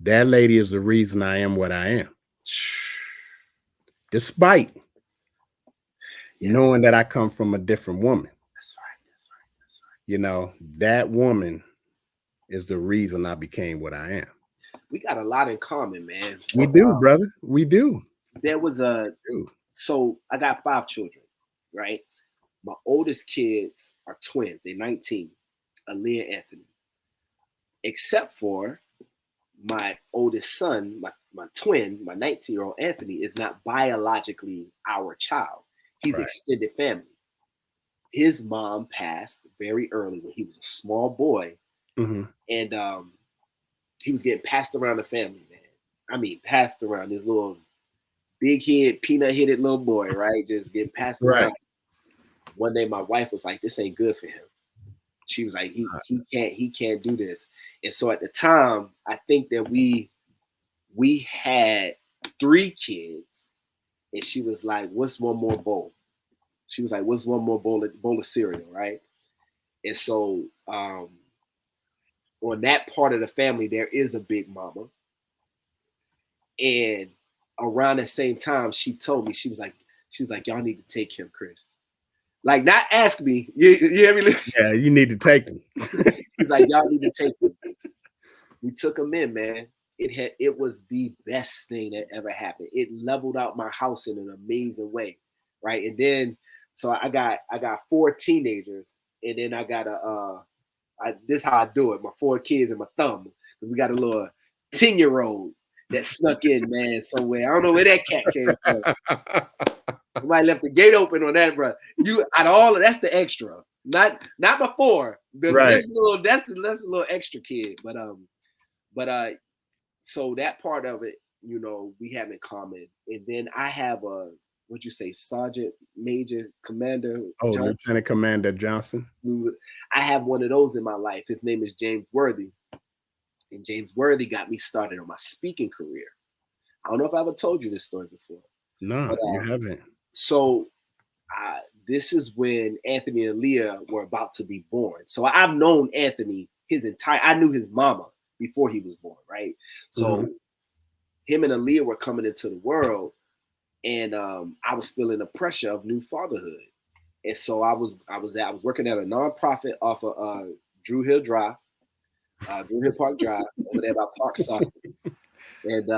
That lady is the reason I am what I am. Despite knowing that I come from a different woman. That's right. You know, that woman is the reason I became what I am. We got a lot in common, man. We do, brother. We do. There was so I got 5 children, right? My oldest kids are twins. They're 19, Aaliyah and Anthony. Except for my oldest son, my twin, my 19-year-old Anthony, is not biologically our child. He's Right. extended family. His mom passed very early when he was a small boy, Mm-hmm. and he was getting passed around the family, man. I mean, passed around, this little big head, peanut headed little boy, right? Just getting passed Right. around. One day, my wife was like, "This ain't good for him." She was like, he can't do this." And so at the time, I think that we had 3 kids, and she was like, "What's one more bowl?" She was like, "What's one more bowl of cereal?" Right? And so on that part of the family, there is a big mama. And around the same time, she told me, she was like, "Y'all need to take him, Chris." Like, not ask me. You hear me? Yeah, you need to take them. She's like, "Y'all need to take him." We took him in, man. It was the best thing that ever happened. It leveled out my house in an amazing way, right? And then, so I got 4 teenagers, and then I got this how I do it. My 4 kids and my thumb. We got a little 10-year-old that snuck in, man, somewhere. I don't know where that cat came from. Somebody left the gate open on that, bro. You out of all of that's the extra, not before. Right. That's the little extra kid, but so that part of it, we have in common. And then I have what'd you say, Sergeant Major Commander Oh, Johnson. Lieutenant Commander Johnson. I have one of those in my life. His name is James Worthy. And James Worthy got me started on my speaking career. I don't know if I ever told you this story before. No, but, you haven't. So this is when Anthony and Leah were about to be born. So I've known Anthony I knew his mama before he was born, right? So him and Aaliyah were coming into the world, and I was feeling the pressure of new fatherhood. And so I was working at a nonprofit off of Drew Hill Drive, Drew Hill Park Drive, over there by Park Sauce, and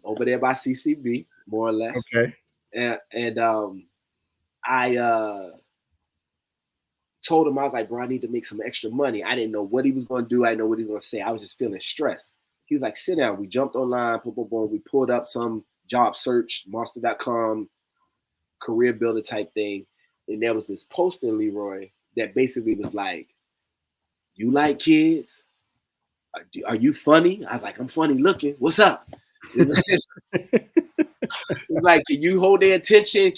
over there by CCB, more or less. Okay. And I told him, I was like, "Bro, I need to make some extra money." I didn't know what he was going to do. I didn't know what he was going to say. I was just feeling stressed. He was like, "Sit down." We jumped online, boom, boom, boom. We pulled up some job search, monster.com, career builder type thing. And there was this post in Leroy that basically was like, "You like kids? Are you funny?" I was like, "I'm funny looking. What's up?" It's like, "Can you hold their attention?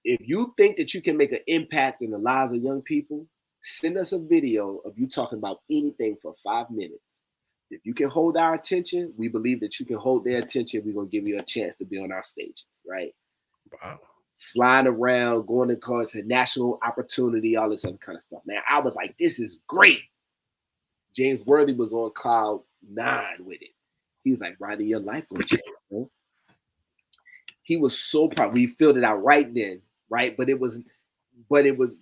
If you think that you can make an impact in the lives of young people, send us a video of you talking about anything for 5 minutes. If you can hold our attention, we believe that you can hold their attention. We're going to give you a chance to be on our stages," right? Wow. Flying around, going to cause a national opportunity, all this other kind of stuff. Man, I was like, this is great. James Worthy was on cloud 9 with it. He was like, "Rodney, your life will change, bro." He was so proud. We filled it out right then, right? But it was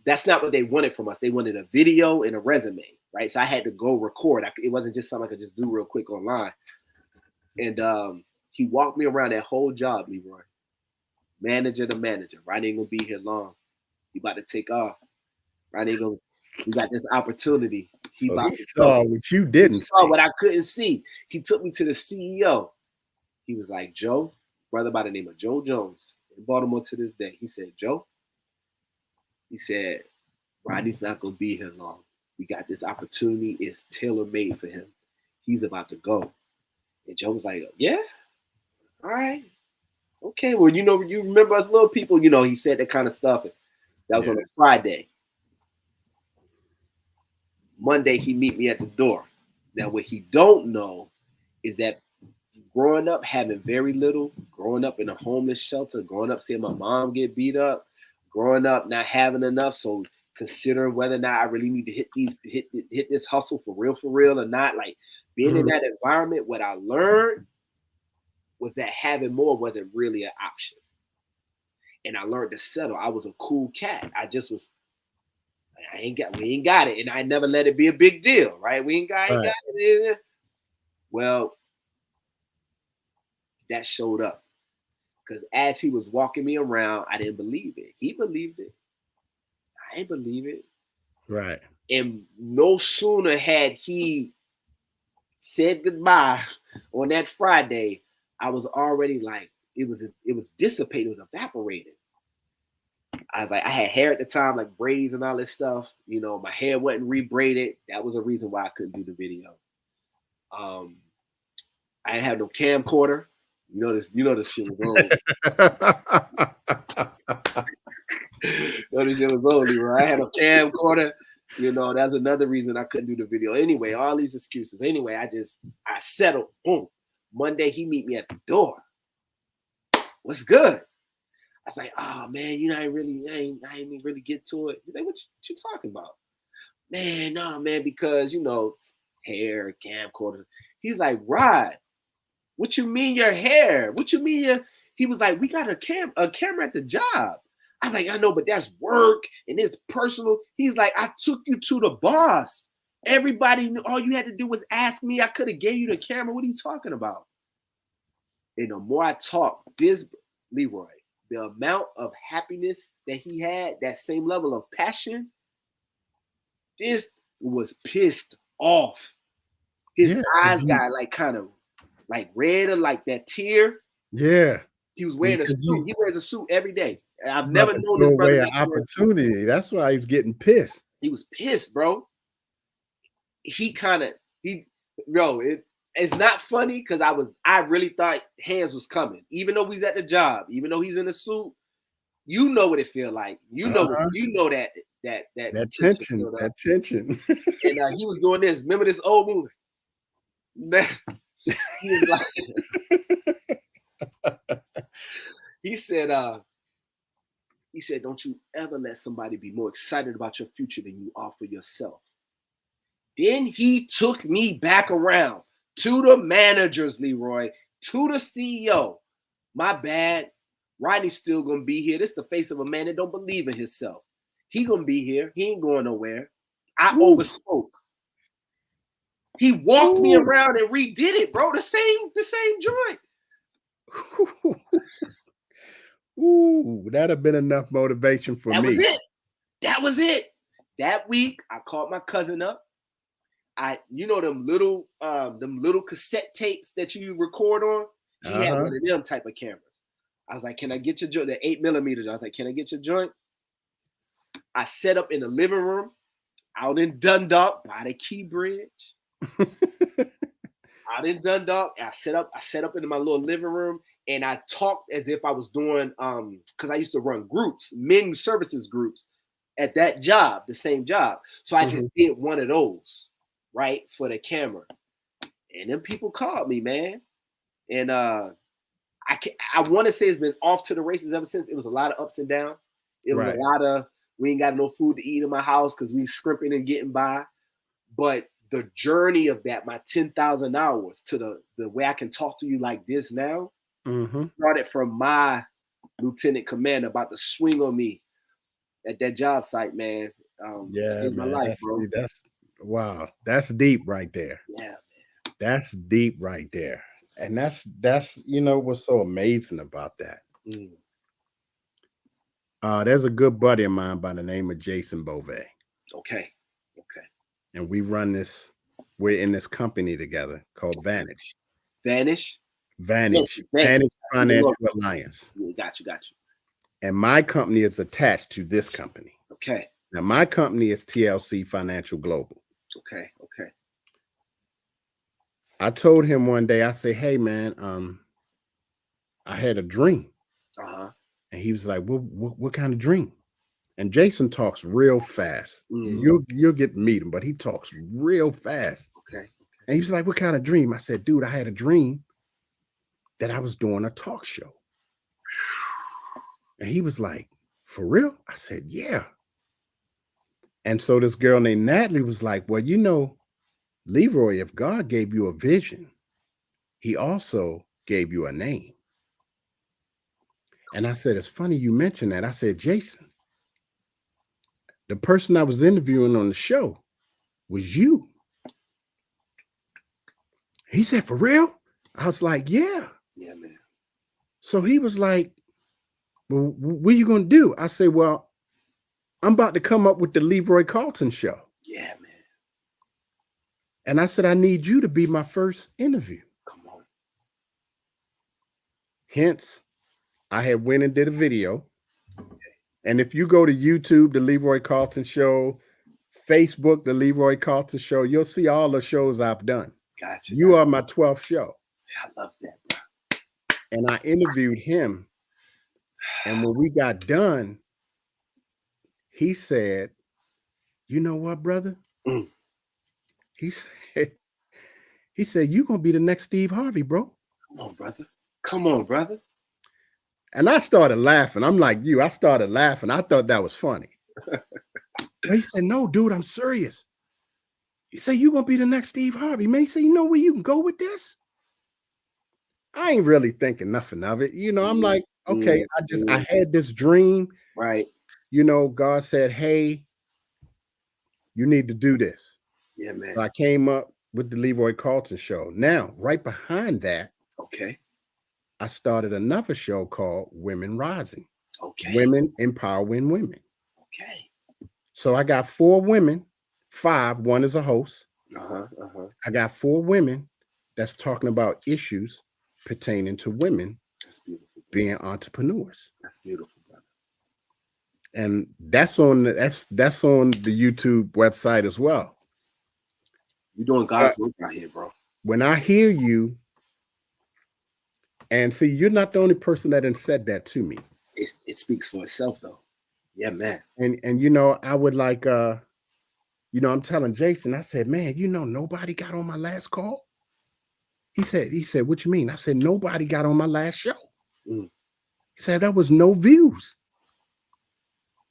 that's not what they wanted from us. They wanted a video and a resume, right? So I had to go record. It wasn't just something I could just do real quick online. And he walked me around that whole job, Leroy. Manager to manager. Rodney ain't gonna be here long. He about to take off. Rodney we got this opportunity. He saw what you didn't see. He saw what I couldn't see. He took me to the CEO. He was like, "Joe," brother by the name of Joe Jones in Baltimore to this day. He said, "Joe," he said, "Rodney's not going to be here long. We got this opportunity. It's tailor-made for him. He's about to go." And Joe was like, "Yeah, all right. Okay, well, you remember us little people, he said that kind of stuff." That was on a Friday. Monday, he meet me at the door. Now, what he don't know is that growing up, having very little, growing up in a homeless shelter, growing up seeing my mom get beat up, growing up not having enough, so considering whether or not I really need to hit this hustle for real or not, like being in that environment, what I learned was that having more wasn't really an option. And I learned to settle. I was a cool cat. We ain't got it. And I never let it be a big deal, right? We ain't got it. Well, that showed up. Because as he was walking me around, I didn't believe it. He believed it. I didn't believe it. Right. And no sooner had he said goodbye on that Friday, I was already like, it was dissipated, it was evaporated. I was like, I had hair at the time, like braids and all this stuff. You know, my hair wasn't rebraided. That was a reason why I couldn't do the video. I didn't have no camcorder. You know this shit was old. This shit was old, Leroy. I had a camcorder. You know, that's another reason I couldn't do the video. Anyway, all these excuses. Anyway, I settled. Boom. Monday, he meet me at the door. What's good? I was like, oh man, you know, I ain't really get to it. He's like, what you talking about? Man, no, man, because you know, hair, camcorders. He's like, Rod, what you mean your hair? What you mean he was like, we got a camera at the job. I was like, I know, but that's work and it's personal. He's like, I took you to the boss. Everybody knew, all you had to do was ask me. I could have gave you the camera. What are you talking about? And the more I talk, this Leroy, the amount of happiness that he had, that same level of passion, this was pissed off. His eyes got like kind of like red or like that tear. Yeah. He was wearing a suit. He wears a suit every day. I've never known this brother. An opportunity. That's why he was getting pissed. He was pissed, bro. It's not funny because I really thought hands was coming. Even though he's at the job, even though he's in a suit, you know what it feel like. You know that tension. That tension. And he was doing this. Remember this old movie? He was like, he said, don't you ever let somebody be more excited about your future than you are for yourself. Then he took me back around to the managers, Leroy, to the CEO. My bad. Rodney's still going to be here. This is the face of a man that don't believe in himself. He going to be here. He ain't going nowhere. I overspoke. He walked me around and redid it, bro. The same joint. Ooh, that'd have been enough motivation for me. That was it. That week, I called my cousin up. Them little cassette tapes that you record on. He had one of them type of cameras. I was like, "Can I get your joint?" The 8mm. I was like, "Can I get your joint?" I set up in the living room, out in Dundalk by the Key Bridge. Out in Dundalk, I set up in my little living room. And I talked as if I was doing, because I used to run groups, men services groups at that job, the same job. So I just did one of those, right, for the camera. And then people called me, man. And I want to say it's been off to the races ever since. It was a lot of ups and downs. It was a lot of, we ain't got no food to eat in my house because we scrimping and getting by. But the journey of that, my 10,000 hours to the way I can talk to you like this now, started from my lieutenant commander about to swing on me at that job site, man. Yeah, my life, bro. That's deep right there. Yeah, man. That's deep right there. And that's what's so amazing about that. There's a good buddy of mine by the name of Jason Beauvais. Okay. And we're in this company together called Vantage Financial Alliance. Got you. And my company is attached to this company. Okay. Now my company is TLC Financial Global. Okay. I told him one day, I said, "Hey man, I had a dream." And he was like, what kind of dream? And Jason talks real fast. You'll get to meet him, but he talks real fast. Okay. And he was like, "What kind of dream?" I said, "Dude, I had a dream that I was doing a talk show." And he was like, "For real?" I said, "Yeah." And so this girl named Natalie was like, "Well, Leroy, if God gave you a vision, he also gave you a name." And I said, "It's funny you mentioned that." I said, "Jason, the person I was interviewing on the show was you." He said, "For real?" I was like, "Yeah." Yeah, man. So he was like, "Well, what are you going to do?" I said, "Well, I'm about to come up with the Leroy Carlton show." Yeah, man. And I said, I need you to be my first interview. Come on. Hence, I had went and did a video. And if you go to YouTube, the Leroy Carlton Show, Facebook, the Leroy Carlton Show, you'll see all the shows I've done. Gotcha. You are my 12th show. I love that, bro. And I interviewed him. And when we got done, he said, you know what, brother? Mm. He said, you're going to be the next Steve Harvey, bro. Come on, brother. Come on, brother. And I started laughing. I'm like you. I started laughing. I thought that was funny. But he said, no, dude, I'm serious. He said, you're going to be the next Steve Harvey. Man, he said, you know where you can go with this? I ain't really thinking nothing of it. You know, I'm like, okay, I had this dream. Right. You know, God said, hey, you need to do this. Yeah, man. So I came up with the Leroy Carlton Show. Now, right behind that, okay, I started another show called Women Rising. Okay. Women Empowering Women. Okay. So I got 4 women, 5, one is a host. I got 4 women that's talking about issues pertaining to women. That's beautiful. Being entrepreneurs. That's beautiful, brother. And that's on the YouTube website as well. You're doing God's work out here, bro. When I hear you, and see, you're not the only person that said that to me. It speaks for itself, though. Yeah, man. And you know, I would like you know, I'm telling Jason, I said, man, you know, nobody got on my last call. He said, what you mean? I said, nobody got on my last show. He said, that was no views.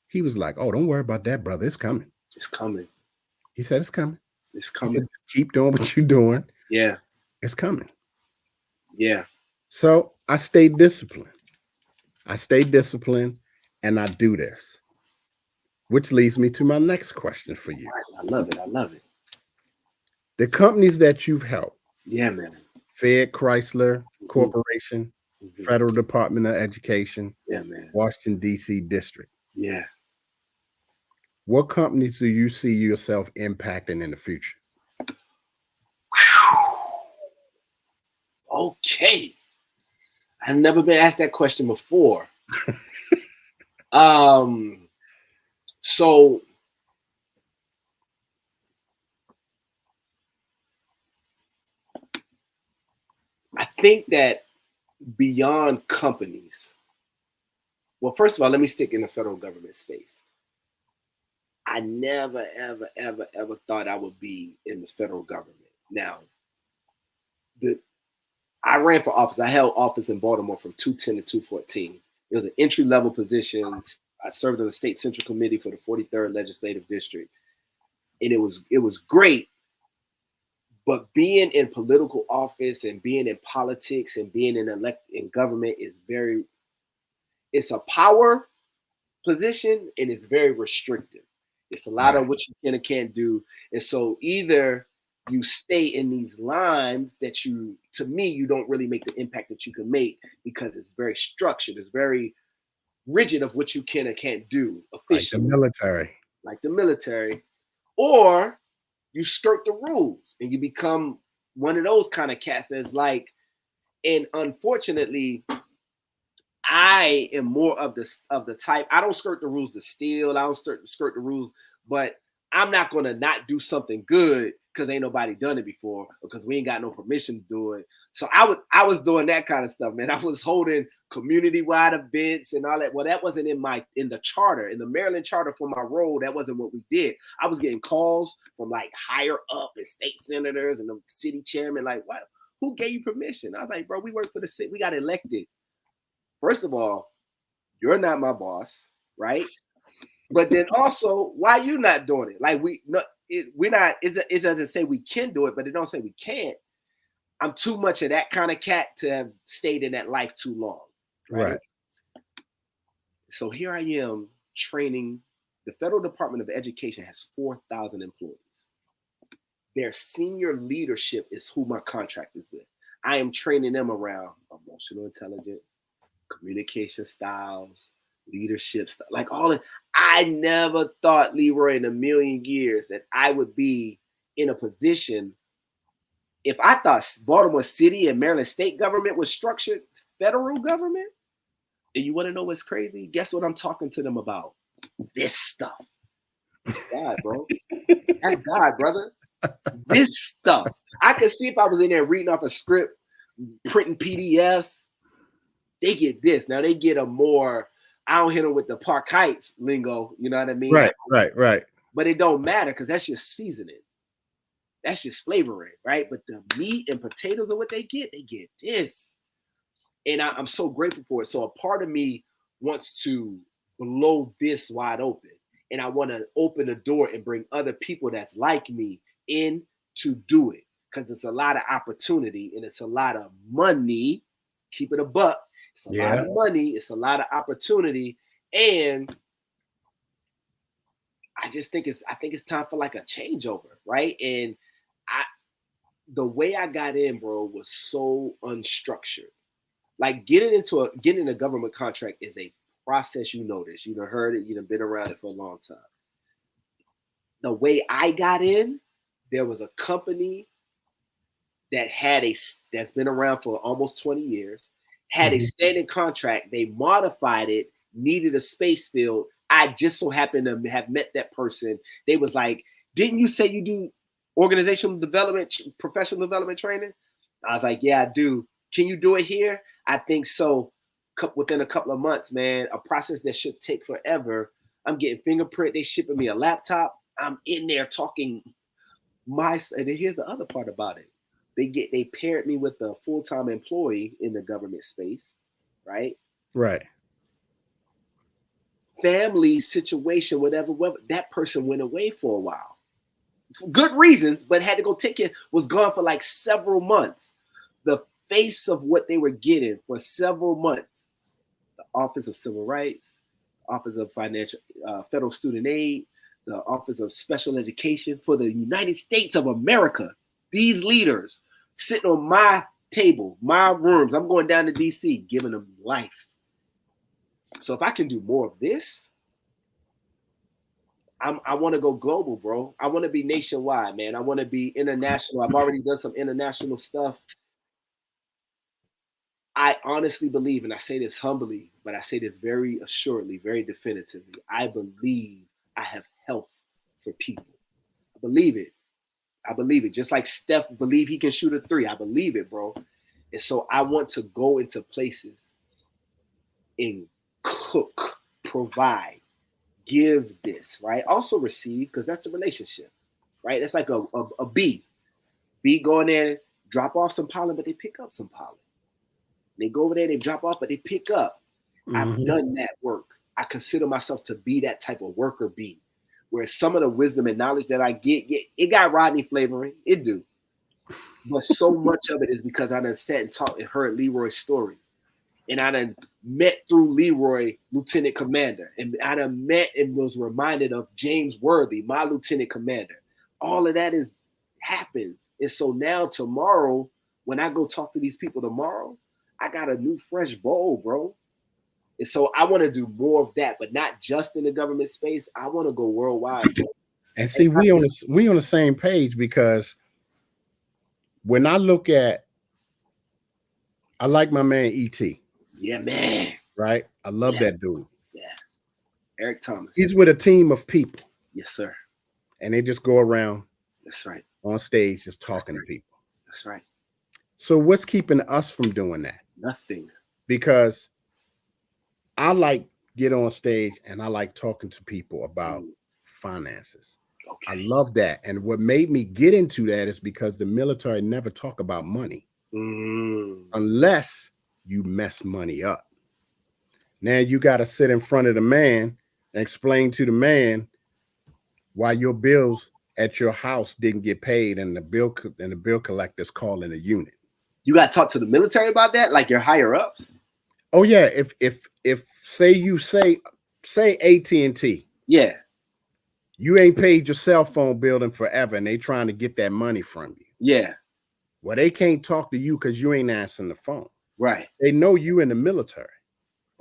He was like, oh, don't worry about that, brother. It's coming. It's coming. He said, it's coming. It's coming. He said, keep doing what you're doing. Yeah. It's coming. Yeah. So I stayed disciplined. And I do this. Which leads me to my next question for you. I love it. I love it. The companies that you've helped. Yeah, man. Fed Chrysler Corporation, Federal Department of Education, yeah, man. Washington, D.C. District. Yeah. What companies do you see yourself impacting in the future? Okay. I've never been asked that question before. So I think that beyond companies, well, first of all, let me stick in the federal government space. I never, ever, ever, ever thought I would be in the federal government. Now, I ran for office. I held office in Baltimore from 2010 to 2014. It was an entry-level position. I served on the state central committee for the 43rd legislative district. And it was great. But being in political office and being in politics and being in government is it's a power position and it's very restrictive. It's a lot of what you can and can't do. And so either you stay in these lines that to me, you don't really make the impact that you can make because it's very structured. It's very rigid of what you can and can't do officially. Like the military. Or you skirt the rules and you become one of those kind of cats that's like, and unfortunately, I am more of the type, I don't skirt the rules to steal. I don't skirt the rules, but I'm not going to not do something good because ain't nobody done it before because we ain't got no permission to do it. So I was doing that kind of stuff, man. I was holding community-wide events and all that. Well, that wasn't in the charter, in the Maryland charter for my role. That wasn't what we did. I was getting calls from like higher up and state senators and the city chairman, like, what? Who gave you permission? I was like, bro, we work for the city. We got elected. First of all, you're not my boss, right? But then also, why you not doing it? Like we're not. It doesn't say we can do it, but it don't say we can't. I'm too much of that kind of cat to have stayed in that life too long. Right. So here I am training. The Federal Department of Education has 4,000 employees. Their senior leadership is who my contract is with. I am training them around emotional intelligence, communication styles, leadership stuff, like all that. I never thought, Leroy, in a million years that I would be in a position if I thought Baltimore City and Maryland state government was structured, federal government, and you want to know what's crazy? Guess what I'm talking to them about? This stuff. God, bro. That's God, brother. This stuff. I could see if I was in there reading off a script, printing PDFs, they get this. Now they get a more, I don't hit them with the Park Heights lingo, you know what I mean? Right. But it don't matter because that's just seasoning. That's just flavoring, right? But the meat and potatoes are what they get this. And I'm so grateful for it. So a part of me wants to blow this wide open. And I want to open the door and bring other people that's like me in to do it. Because it's a lot of opportunity and it's a lot of money. Keep it a buck. It's a lot of money. It's a lot of opportunity. And I think it's time for like a changeover, right? And the way I got in, bro, was so unstructured. Like getting a government contract is a process. You know this. You've heard it. You've been around it for a long time. The way I got in, there was a company that's been around for almost 20 years, had a standing contract. They modified it, needed a space field. I just so happened to have met that person. They was like, "Didn't you say you do organizational development, professional development training?" I was like, "Yeah, I do. Can you do it here?" I think so. Within a couple of months, man, a process that should take forever. I'm getting fingerprint. They shipping me a laptop. I'm in there talking and here's the other part about it. They paired me with a full-time employee in the government space, right? Right. Family situation, whatever, that person went away for a while. For good reasons, but had to go take it, was gone for like several months. The face of what they were getting for several months. The Office of Civil Rights, Office of Federal Student Aid, the Office of Special Education for the United States of America. These leaders sitting on my table, my rooms. I'm going down to DC, giving them life. So if I can do more of this, I want to go global, bro. I want to be nationwide, man. I want to be international. I've already done some international stuff. I honestly believe, and I say this humbly, but I say this very assuredly, very definitively. I believe I have health for people. I believe it. I believe it. Just like Steph believe he can shoot a 3. I believe it, bro. And so I want to go into places and cook, provide, give this, right? Also receive, because that's the relationship, right? It's like a bee. Bee go in there, drop off some pollen, but they pick up some pollen. They go over there, they drop off, but they pick up. I've done that work. I consider myself to be that type of worker bee, where some of the wisdom and knowledge that I get, it got Rodney flavoring. It do. But so much of it is because I done sat and talked and heard Leroy's story. And I done met through Leroy, Lieutenant Commander. And I done met and was reminded of James Worthy, my Lieutenant Commander. All of that happens. And so now tomorrow, when I go talk to these people tomorrow, I got a new fresh bowl, bro. And so I want to do more of that, but not just in the government space. I want to go worldwide, bro. And see, we on the same page, because when I look at, I like my man E.T. Yeah, man. Right? I love that dude. Yeah. Eric Thomas. He's with a team of people. Yes, sir. And they just go around. That's right. On stage just talking to people. That's right. So what's keeping us from doing that? Nothing. Because I like get on stage and I like talking to people about finances. Okay. I love that. And what made me get into that is because the military never talk about money unless you mess money up. Now you got to sit in front of the man and explain to the man why your bills at your house didn't get paid and the bill collector's calling a unit. You got to talk to the military about that, like your higher ups? Oh yeah, if say AT&T. Yeah. You ain't paid your cell phone bill in forever and they trying to get that money from you. Yeah. Well, they can't talk to you because you ain't answering the phone. Right. They know you in the military.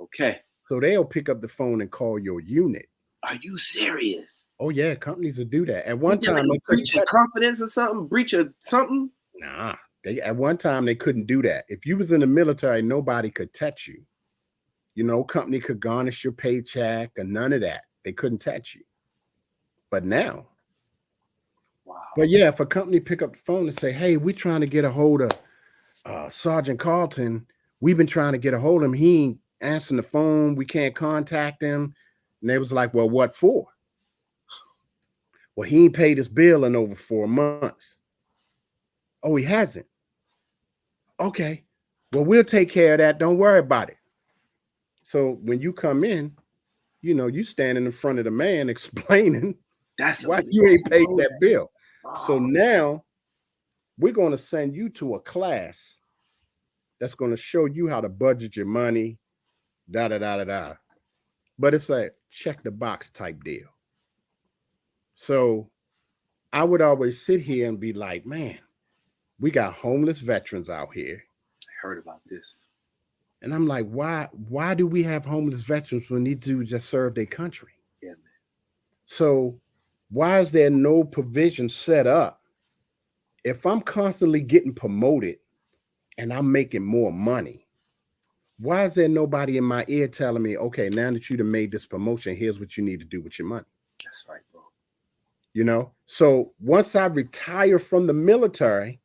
Okay. So they'll pick up the phone and call your unit. Are you serious? Oh yeah, companies will do that. At one time, breach of confidence or something, breach of something. Nah, they at one time they couldn't do that. If you was in the military, nobody could touch you. No company could garnish your paycheck or none of that. They couldn't touch you. But now, Wow. but yeah, if a company pick up the phone and say, "Hey, we're trying to get a hold of Sergeant Carlton. We've been trying to get a hold of him. He ain't answering the phone. We can't contact him." And they was like, "Well, what for?" "Well, he ain't paid his bill in over 4 months." "Oh, he hasn't." "Okay. Well, we'll take care of that. Don't worry about it." So when you come in, you standing in front of the man explaining That's why you ain't paid bro. that bill. So Wow. now we're going to send you to a class that's going to show you how to budget your money, da da da da da. But it's a check the box type deal. So I would always sit here and be like, man, we got homeless veterans out here. I heard about this. And I'm like, why do we have homeless veterans when these dudes just serve their country? Yeah, man. So why is there no provision set up? If I'm constantly getting promoted and I'm making more money, why is there nobody in my ear telling me, okay, now that you've made this promotion, here's what you need to do with your money? That's right, bro. So once I retire from the military,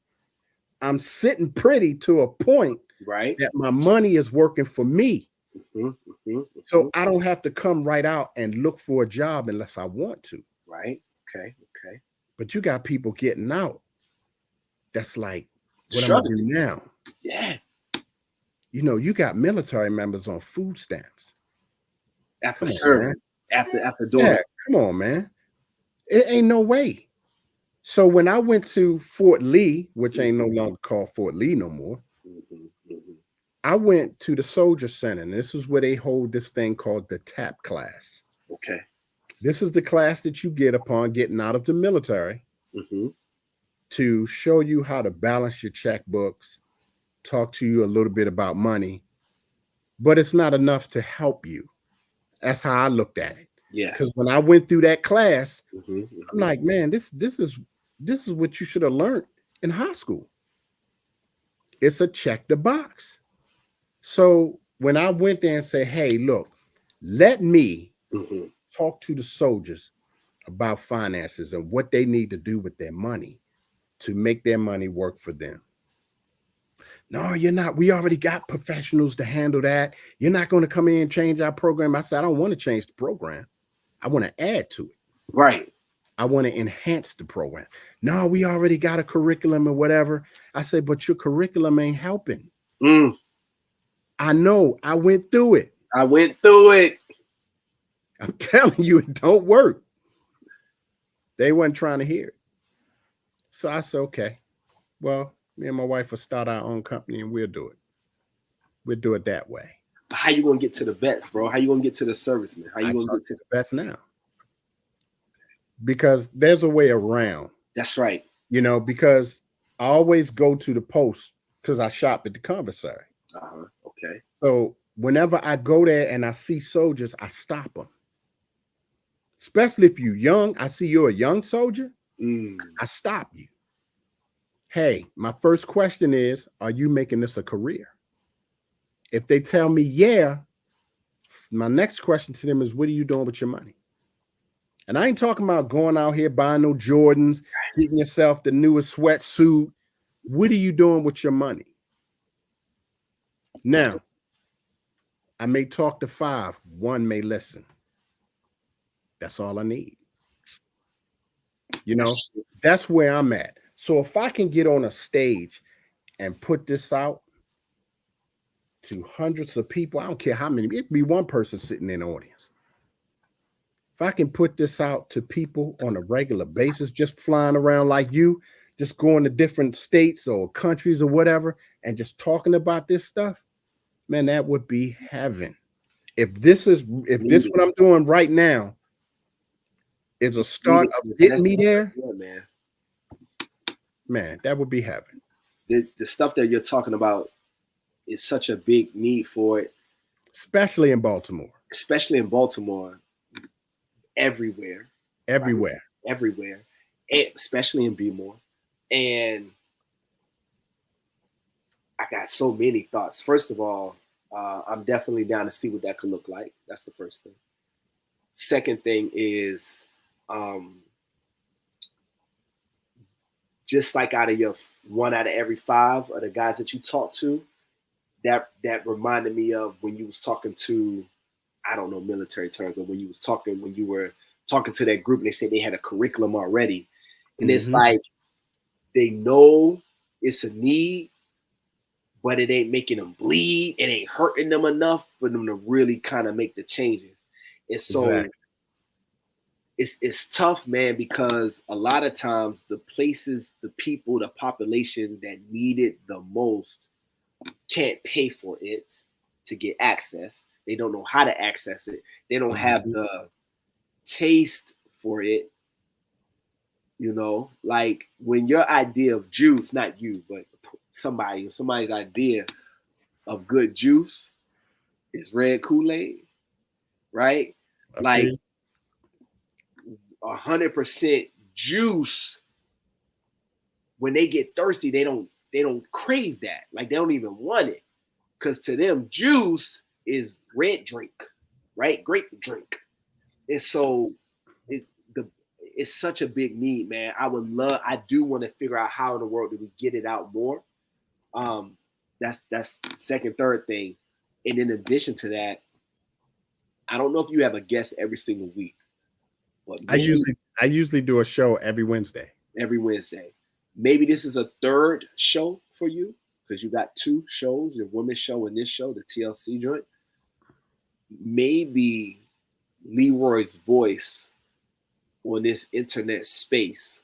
I'm sitting pretty to a point Right. that my money is working for me. So Mhm. I don't have to come right out and look for a job unless I want to. Right. Okay. But you got people getting out. That's like, what I'm gonna do Struggling. now? Yeah. You got military members on food stamps. After Come on, serving. man. After doing Yeah, it. come on, man. It ain't no way. So when I went to Fort Lee, which ain't no longer called Fort Lee no more, Mhm. I went to the Soldier Center, and this is where they hold this thing called the TAP class. Okay. This is the class that you get upon getting out of the military Mm-hmm. to show you how to balance your checkbooks, talk to you a little bit about money, but it's not enough to help you. That's how I looked at it. Yeah. Because when I went through that class, Mm-hmm. I'm like, man, this is what you should have learned in high school. It's a check the box. So when I went there and say, hey, look, let me Mm-hmm. talk to the soldiers about finances and what they need to do with their money to make their money work for them. No, you're not. We already got professionals to handle that. You're not going to come in and change our program. I said, I don't want to change the program. I want to add to it. Right. I want to enhance the program. No, we already got a curriculum or whatever. I said, but your curriculum ain't helping. Mm. I know. I went through it. I went through it. I'm telling you, it don't work. They wasn't trying to hear it. So I said, okay, well, me and my wife will start our own company and we'll do it. We'll do it that way. How you gonna get to the vets, bro? How you gonna get to the servicemen? How you I gonna talk get to to the vets now because there's a way around. That's right. Because I always go to the post because I shop at the commissary. Okay. So whenever I go there and I see soldiers, I stop them. Especially if you're young, I see you're a young soldier, I stop you. Hey, my first question is, are you making this a career? If they tell me, yeah, my next question to them is, what are you doing with your money? And I ain't talking about going out here buying no Jordans, getting yourself the newest sweatsuit. What are you doing with your money? Now, I may talk to 5, 1 may listen. That's all I need. That's where I'm at. So if I can get on a stage and put this out to hundreds of people, I don't care how many, it'd be one person sitting in the audience. If I can put this out to people on a regular basis, just flying around like you, just going to different states or countries or whatever, and just talking about this stuff, man, that would be heaven. If this what I'm doing right now is a start of getting me there, man, that would be heaven. The stuff that you're talking about is such a big need for it, especially in Baltimore. Everywhere. Everywhere. Right? Everywhere, especially in Bmore. And I got so many thoughts. First of all, I'm definitely down to see what that could look like. That's the first thing. Second thing is, just like out of your 1 out of every 5 of the guys that you talk to, that reminded me of when you was talking to, I don't know military terms, but when you were talking to that group and they said they had a curriculum already. And it's like they know it's a need, but it ain't making them bleed. It ain't hurting them enough for them to really kind of make the changes. And so it's tough, man, because a lot of times the places, the people, the population that need it the most can't pay for it to get access. They don't know how to access it. They don't have the taste for it. You know, like when your idea of juice, not you, but somebody's idea of good juice is red Kool-Aid, right? Like 100% juice. When they get thirsty, they don't crave that. Like they don't even want it, because to them, juice is red drink, right? Grape drink, and so it's such a big need, man. I do want to figure out how in the world do we get it out more. That's second, third thing. And in addition to that, I don't know if you have a guest every single week, but I usually do a show every Wednesday. Every Wednesday. Maybe this is a third show for you because you got 2 shows, your women's show and this show, the TLC joint. Maybe Leroy's voice on this internet space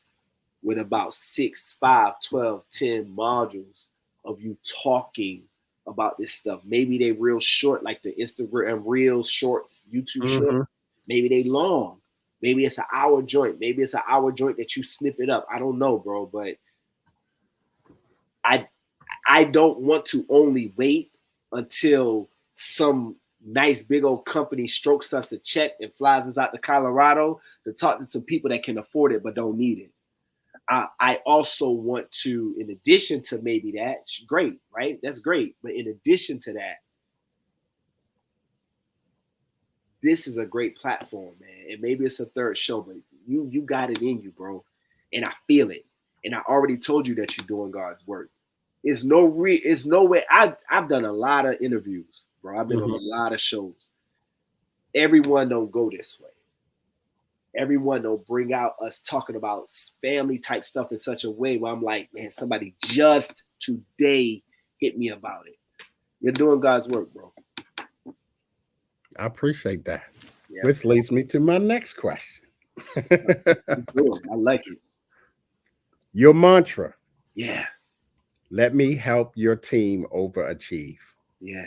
with about 6, 5, 12, 10 modules of you talking about this stuff. Maybe they real short, like the Instagram Reels shorts, YouTube short. Maybe they long. Maybe it's an hour joint. Maybe it's an hour joint that you snip it up. I don't know, bro, but I don't want to only wait until some nice big old company strokes us a check and flies us out to Colorado to talk to some people that can afford it but don't need it. I also want to, in addition to maybe that, great, right? That's great. But in addition to that, this is a great platform, man. And maybe it's a third show, but you got it in you, bro. And I feel it. And I already told you that you're doing God's work. It's no way. I've done a lot of interviews, bro. I've been on a lot of shows. Everyone don't go this way. Everyone don't bring out us talking about family type stuff in such a way where I'm like, man, somebody just today hit me about it. You're doing God's work, bro. I appreciate that. Yeah. Which leads me to my next question. I like it. Your mantra. Yeah. Let me help your team overachieve. Yeah.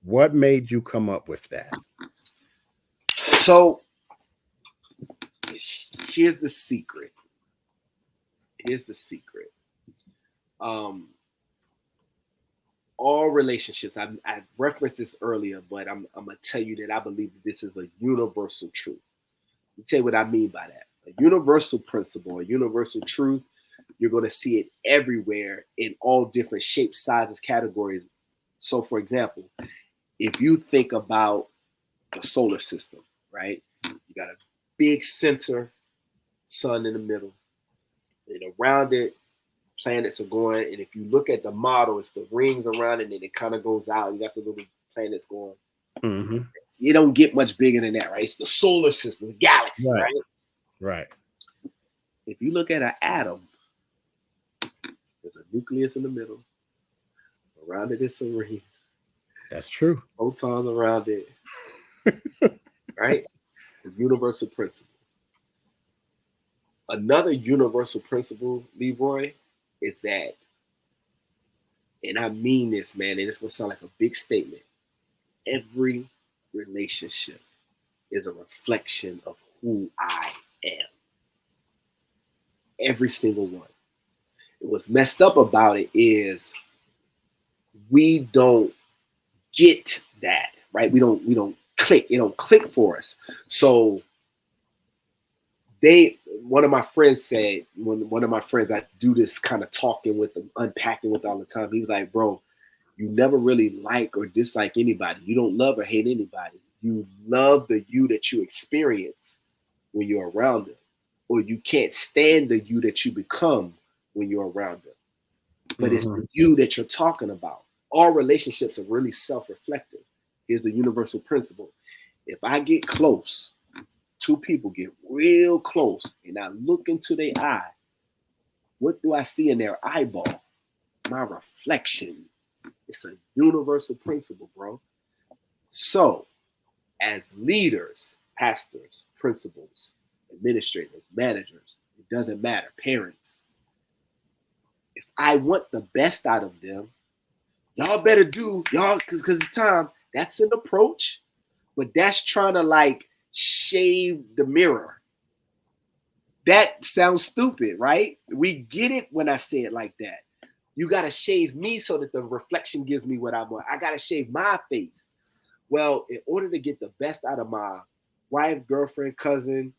What made you come up with that? So here's the secret. All relationships, I referenced this earlier, but I'm going to tell you that I believe that this is a universal truth. Let me tell you what I mean by that. A universal principle, a universal truth, you're going to see it everywhere in all different shapes, sizes, categories. So, for example, if you think about the solar system, right? You got a big center, sun in the middle, and around it, planets are going. And if you look at the model, it's the rings around it, and it kind of goes out. You got the little planets going. Mm-hmm. You don't get much bigger than that, right? It's the solar system, the galaxy, right? Right. If you look at an atom, there's a nucleus in the middle. Around it is some rings. That's true. Photons around it. Right? The universal principle. Another universal principle, Leroy, is that, and I mean this, man, and it's going to sound like a big statement. Every relationship is a reflection of who I am. Every single one. And what's messed up about it is we don't get that, right? We don't click. It don't click for us. So one of my friends said, when one of my friends, I do this kind of talking with them, unpacking with all the time. He was like, bro, you never really like or dislike anybody. You don't love or hate anybody. You love the you that you experience when you're around them, or you can't stand the you that you become when you're around them. But it's the you that you're talking about. All relationships are really self-reflective. Here's the universal principle. If I get close, two people get real close, and I look into their eye, what do I see in their eyeball? My reflection. It's a universal principle, bro. So, as leaders, pastors, principals, administrators, managers, it doesn't matter, parents, if I want the best out of them, y'all better do, y'all, because it's time. That's an approach, but that's trying to like shave the mirror. That sounds stupid, right? We get it when I say it like that. You got to shave me so that the reflection gives me what I want. I got to shave my face. Well, in order to get the best out of my wife, girlfriend, cousin,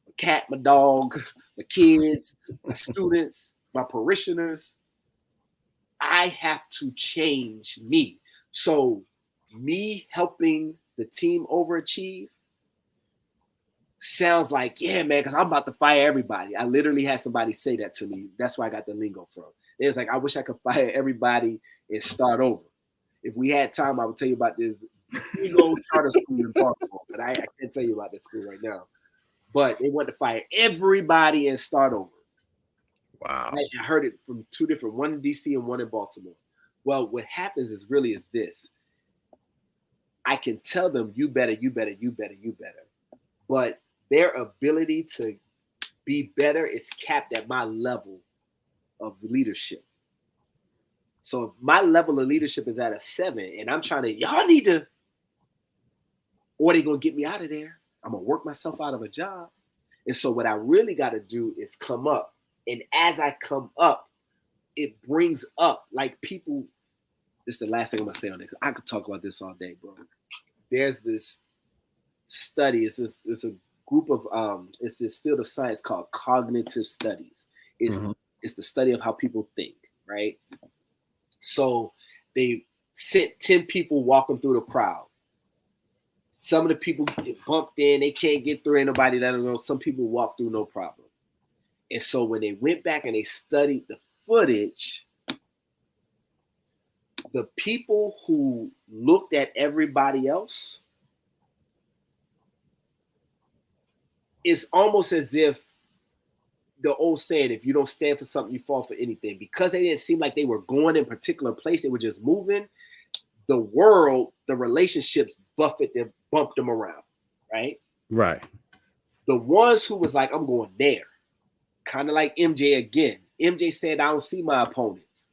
my cat, my dog, my kids, my students, my parishioners, I have to change me. So me helping the team overachieve sounds like, yeah, man, because I'm about to fire everybody. I literally had somebody say that to me. That's where I got the lingo from. It was like, I wish I could fire everybody and start over. If we had time, I would tell you about this big old charter school in Baltimore, but I can't tell you about that school right now. But they want to fire everybody and start over. Wow. I heard it from two different, one in DC and one in Baltimore. Well, what happens is really is this. I can tell them, you better, you better, you better, you better. But their ability to be better is capped at my level of leadership. So if my level of leadership is at a 7 and I'm trying to, y'all need to, or they going to get me out of there. I'm going to work myself out of a job. And so what I really got to do is come up. And as I come up, it brings up like people. This is the last thing I'm going to say on this. I could talk about this all day, bro. There's this study. It's a group of, it's this field of science called cognitive studies. It's the study of how people think, right? So they sent 10 people walking through the crowd. Some of the people get bumped in. They can't get through. Ain't nobody that don't know. Some people walk through no problem. And so when they went back and they studied the footage, the people who looked at everybody else, it's almost as if the old saying, if you don't stand for something, you fall for anything. Because they didn't seem like they were going in a particular place, they were just moving. The world, the relationships buffeted them, bumped them around, right? Right. The ones who was like, I'm going there, kind of like MJ again. MJ said, I don't see my opponents.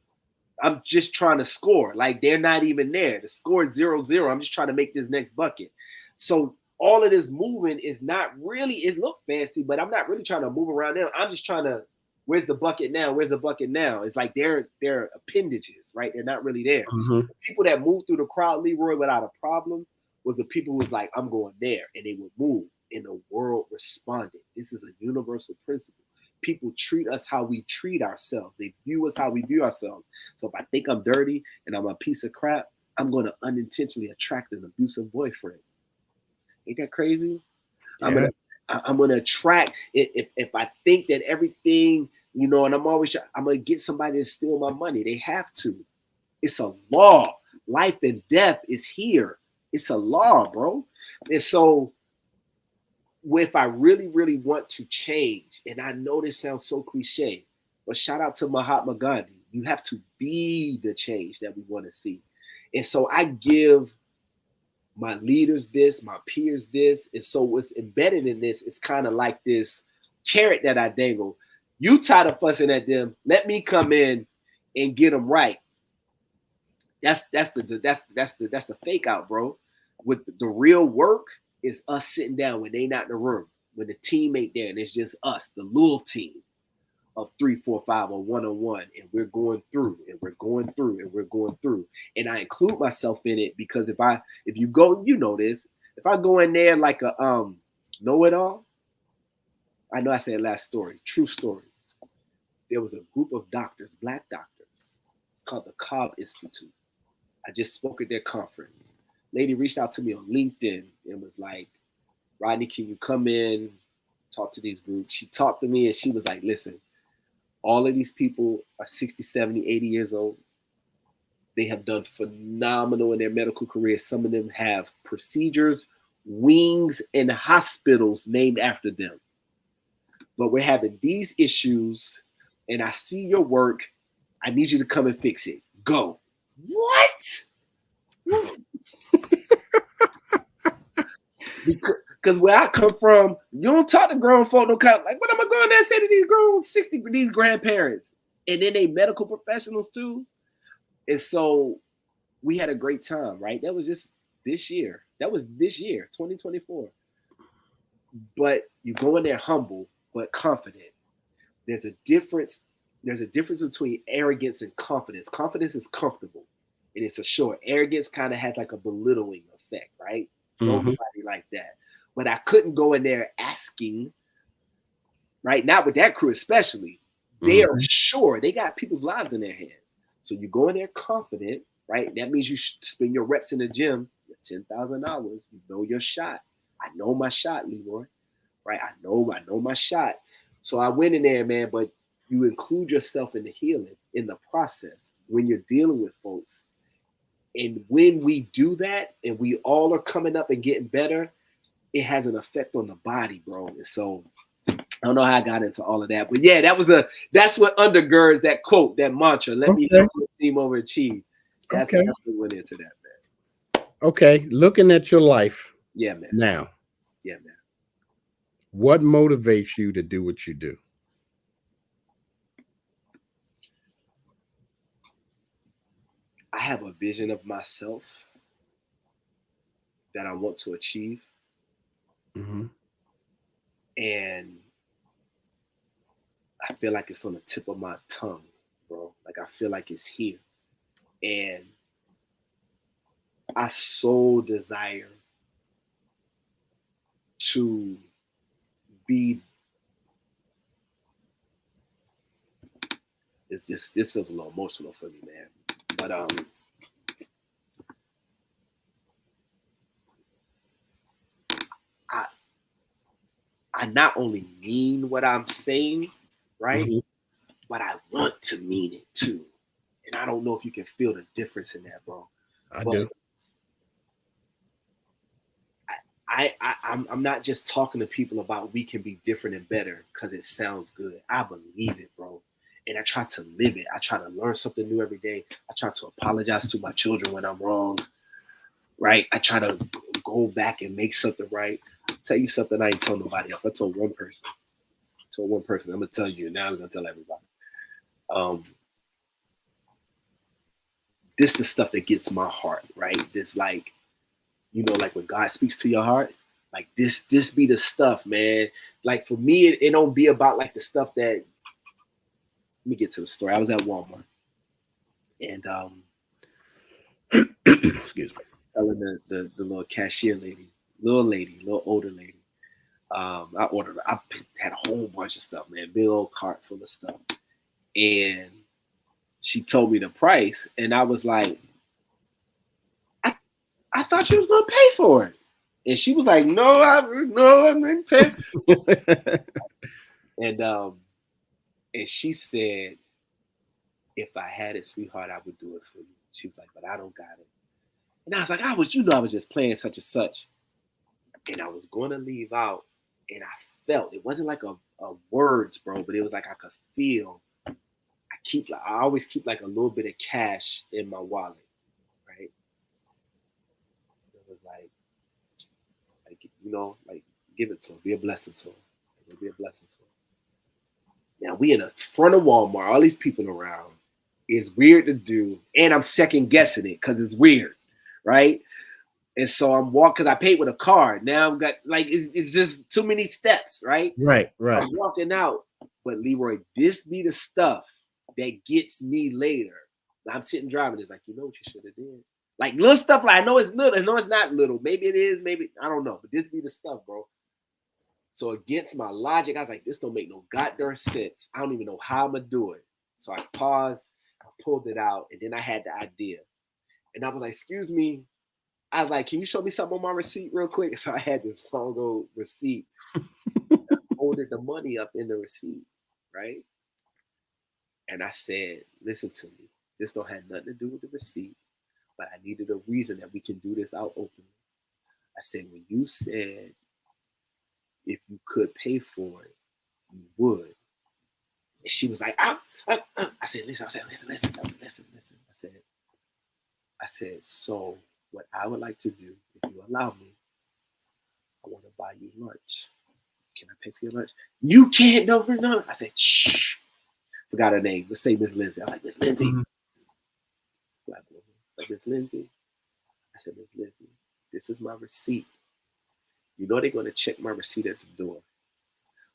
I'm just trying to score. Like, they're not even there. The score is 0-0. I'm just trying to make this next bucket. So all of this moving is not really, it look fancy, but I'm not really trying to move around them. I'm just trying to, where's the bucket now? Where's the bucket now? It's like they're appendages, right? They're not really there. The people that moved through the crowd, Leroy, without a problem, was the people who was like, I'm going there. And they would move. And the world responded. This is a universal principle. People treat us how we treat ourselves. They view us how we view ourselves. So if I think I'm dirty and I'm a piece of crap, I'm going to unintentionally attract an abusive boyfriend. Ain't that crazy? Yeah. I'm gonna attract. If I think that everything, and I'm gonna get somebody to steal my money. They have to. It's a law. Life and death is here. It's a law, bro. And so, if I really, really want to change, and I know this sounds so cliche, but shout out to Mahatma Gandhi. You have to be the change that we want to see. And so I give my leaders this, my peers this. And so what's embedded in this is kind of like this carrot that I dangle. You tired of fussing at them. Let me come in and get them right. That's the fake out, bro. With the real work is us sitting down when they not in the room, when the team ain't there, and it's just us, the little team of 3, 4, 5 or 1-on-1, and we're going through, and we're going through, and we're going through. And I include myself in it because if you go, this, if I go in there like a know-it-all, I know I said last story, true story. There was a group of doctors, black doctors. It's called the Cobb Institute. I just spoke at their conference. Lady reached out to me on LinkedIn and was like, Rodney, can you come in, talk to these groups? She talked to me and she was like, listen, all of these people are 60, 70, 80 years old. They have done phenomenal in their medical careers. Some of them have procedures, wings, and hospitals named after them. But we're having these issues, and I see your work. I need you to come and fix it. Go. What? Because where I come from, you don't talk to grown folk. Don't come like, what am I going there and say to these grown 60, these grandparents? And then they medical professionals too. And so we had a great time, right? That was just this year. That was this year, 2024. But you go in there humble, but confident. There's a difference. There's a difference between arrogance and confidence. Confidence is comfortable and it's assured. Arrogance kind of has like a belittling effect, right? Nobody like that. But I couldn't go in there asking, right? Not with that crew, especially. They are sure they got people's lives in their hands. So you go in there confident, right? That means you spend your reps in the gym, $10,000. You know your shot. I know my shot, Leroy, right? I know my shot. So I went in there, man, but you include yourself in the healing, in the process when you're dealing with folks. And when we do that and we all are coming up and getting better, it has an effect on the body, bro. And so I don't know how I got into all of that, but yeah, that's what undergirds that quote, that mantra. Let me help your team overachieve. That's what went into that, man. Okay, looking at your life, yeah, man. Now, yeah, man. What motivates you to do what you do? I have a vision of myself that I want to achieve, and I feel like it's on the tip of my tongue, bro. Like I feel like it's here. And I so desire to be this feels a little emotional for me, man. But I not only mean what I'm saying, right? But I want to mean it too. And I don't know if you can feel the difference in that, bro. I do. I'm not just talking to people about we can be different and better because it sounds good. I believe it, bro. And I try to live it. I try to learn something new every day. I try to apologize to my children when I'm wrong, right? I try to go back and make something right. I'll tell you something I ain't told nobody else. I told one person. I'm gonna tell you. Now I'm gonna tell everybody. This is the stuff that gets my heart, right? This like, you know, like when God speaks to your heart, like this be the stuff, man. Like for me, it don't be about like the stuff that. Let me get to the story. I was at Walmart, and excuse me, telling the little cashier lady, little older lady. I had a whole bunch of stuff, man, big old cart full of stuff, and she told me the price, and I was like, I thought you was gonna pay for it, and she was like, no, I didn't pay. And she said, if I had it, sweetheart, I would do it for you. She was like, but I don't got it. And I was like, I was just playing such and such. And I was going to leave out, and I felt, it wasn't like a words, bro, but it was like I could feel. I always keep like a little bit of cash in my wallet, right? It was like you know, like give it to him, be a blessing to him, be a blessing to him. Now we in the front of Walmart, all these people around. It's weird to do, and I'm second guessing it because it's weird, right? And so I'm walking because I paid with a card. Now I've got like it's just too many steps, right? Right. I'm walking out, but Leroy, this be the stuff that gets me later. I'm sitting driving. It's like, you know what you should have did, like little stuff. Like I know it's little, I know it's not little. Maybe it is, maybe I don't know. But this be the stuff, bro. So against my logic, I was like, this don't make no goddamn sense. I don't even know how I'm gonna do it. So I paused, I pulled it out, and then I had the idea. And I was like, excuse me. I was like, can you show me something on my receipt real quick? So I had this long old receipt. Folded the money up in the receipt, right? And I said, listen to me. This don't have nothing to do with the receipt, but I needed a reason that we can do this out openly. I said, when you said if you could pay for it, you would. And she was like, I said, listen. I said, so what I would like to do, if you allow me, I want to buy you lunch. Can I pay for your lunch? You can't, no. I said, shh. Forgot her name. Let's say Miss Lindsay. I was like, Miss Lindsay. Mm-hmm. Black woman. Like, Miss Lindsay. I said, Miss Lindsay, this is my receipt. You know they're going to check my receipt at the door.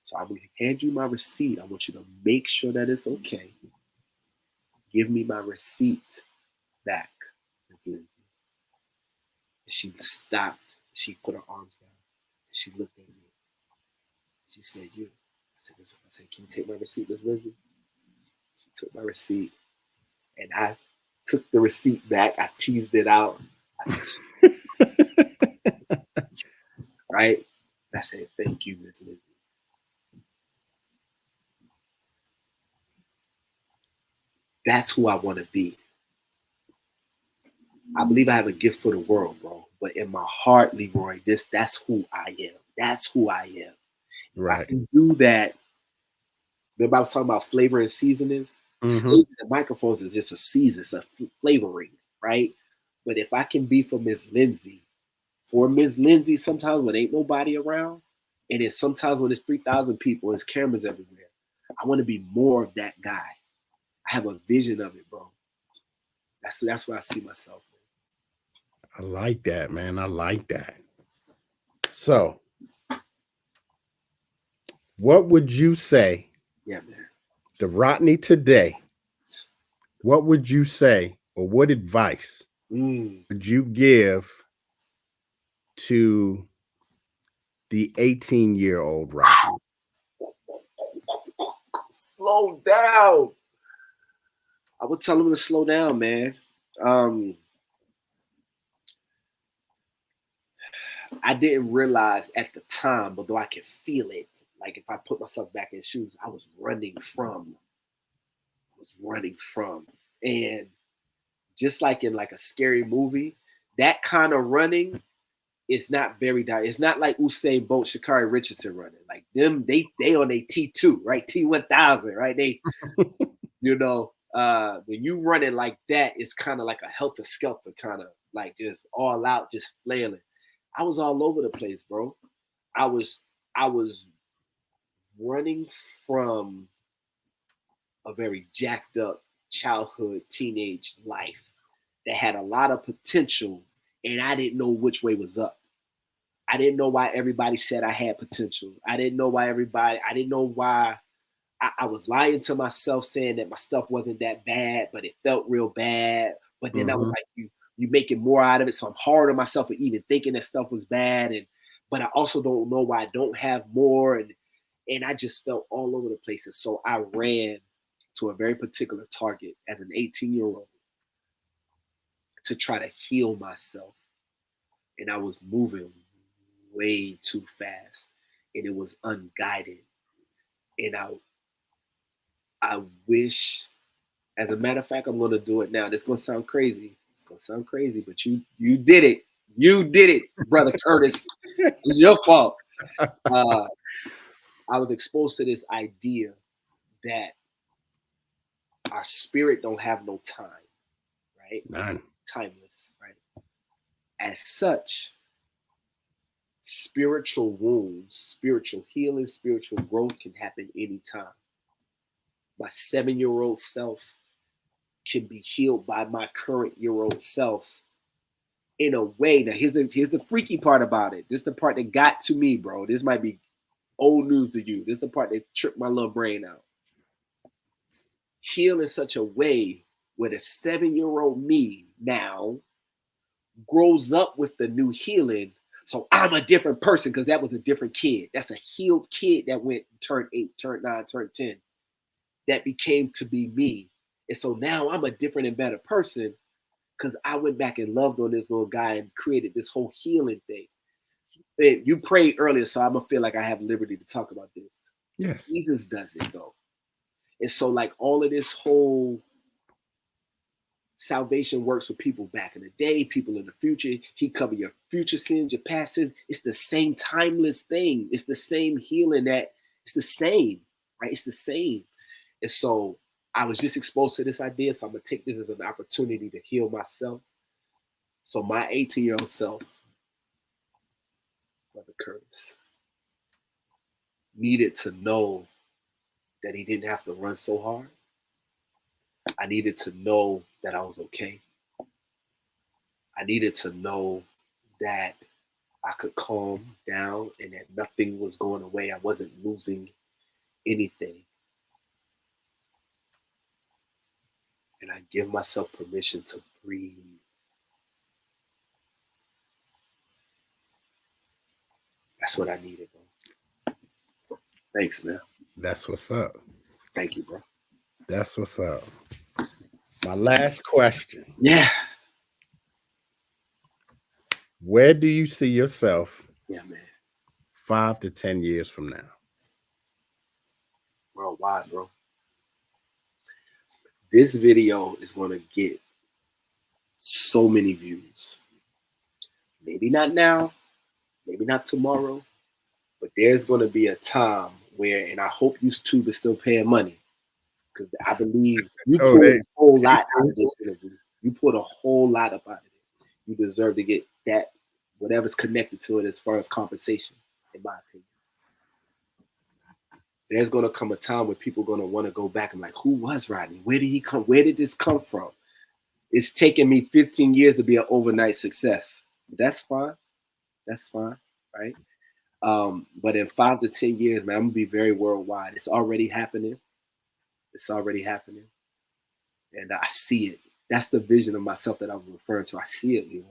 So I'm going to hand you my receipt. I want you to make sure that it's okay. Give me my receipt back, Miss Lindsay. And she stopped. She put her arms down. And she looked at me. She said, you. I said, can you take my receipt, Miss Lindsay? She took my receipt. And I took the receipt back. I teased it out. I said, right? I said, thank you, Miss Lindsay. That's who I want to be. I believe I have a gift for the world, bro. But in my heart, Leroy, that's who I am. That's who I am. Right. If I can do that. Remember I was talking about flavor and seasonings? Mm-hmm. Stages and microphones is just a season, it's a flavoring, right? But if I can be for Miss Lindsay, sometimes when ain't nobody around, and it's sometimes when it's 3,000 people, there's cameras everywhere. I want to be more of that guy. I have a vision of it, bro. That's where I see myself. I like that, man. I like that. So, what would you say? Yeah, man. The Rodney today, what would you say, or what advice would you give to the 18-year-old Rodney? Slow down. I would tell him to slow down, man. I didn't realize at the time, but though I could feel it, like if I put myself back in shoes, I was running from. And just like in like a scary movie, that kind of running is not very direct. It's not like Usain Bolt, Sha'Carri Richardson running. Like them, they on a T2, right? T1000, right? They, when you running like that, it's kind of like a helter skelter, kind of like just all out, just flailing. I was all over the place, bro. I was running from a very jacked up childhood, teenage life that had a lot of potential, and I didn't know which way was up. I didn't know why everybody said I had potential. I didn't know why I was lying to myself saying that my stuff wasn't that bad, but it felt real bad. But then I was like, you making more out of it. So I'm hard on myself for even thinking that stuff was bad. But I also don't know why I don't have more. And I just felt all over the place. And so I ran to a very particular target as an 18-year-old to try to heal myself. And I was moving way too fast. And it was unguided. And I wish, as a matter of fact, I'm going to do it now. This is going to sound crazy. But you did it. You did it, Brother Curtis. It's your fault. I was exposed to this idea that our spirit don't have no time, right? None. Timeless, right? As such, spiritual wounds, spiritual healing, spiritual growth can happen anytime. My 7-year-old self can be healed by my current year-old self in a way. Now, here's the freaky part about it. This is the part that got to me, bro. This might be old news to you. This is the part that tripped my little brain out. Heal in such a way where the 7-year-old me now grows up with the new healing, So I'm a different person because that was a different kid. That's a healed kid that went turned 8, turned 9, turned 10. That became to be me. And so now I'm a different and better person because I went back and loved on this little guy and created this whole healing thing. And you prayed earlier, so I'm gonna feel like I have liberty to talk about this. Yes. Jesus does it though. And so like all of this whole salvation works for people back in the day, people in the future. He covered your future sins, your past sins. It's the same timeless thing. It's the same healing that it's the same, right? It's the same. And so I was just exposed to this idea. So I'm gonna take this as an opportunity to heal myself. So my 18-year-old self, Brother Curtis, needed to know that he didn't have to run so hard. I needed to know that I was okay. I needed to know that I could calm down and that nothing was going away. I wasn't losing anything. And I give myself permission to breathe. That's what I needed, bro. Thanks, man. That's what's up. Thank you, bro. That's what's up. My last question. Yeah. Where do you see yourself Yeah, man. 5 to 10 years from now? Worldwide, bro. This video is going to get so many views. Maybe not now, maybe not tomorrow, but there's going to be a time where, and I hope YouTube is still paying money, because I believe you pulled a whole lot out of this interview. You pulled a whole lot up out of it. You deserve to get that, whatever's connected to it as far as compensation, in my opinion. There's going to come a time where people are going to want to go back and like, who was Rodney? Where did he come? Where did this come from? It's taken me 15 years to be an overnight success. That's fine. That's fine, right? But in 5 to 10 years, man, I'm going to be very worldwide. It's already happening. It's already happening. And I see it. That's the vision of myself that I was referring to. I see it, Leroy.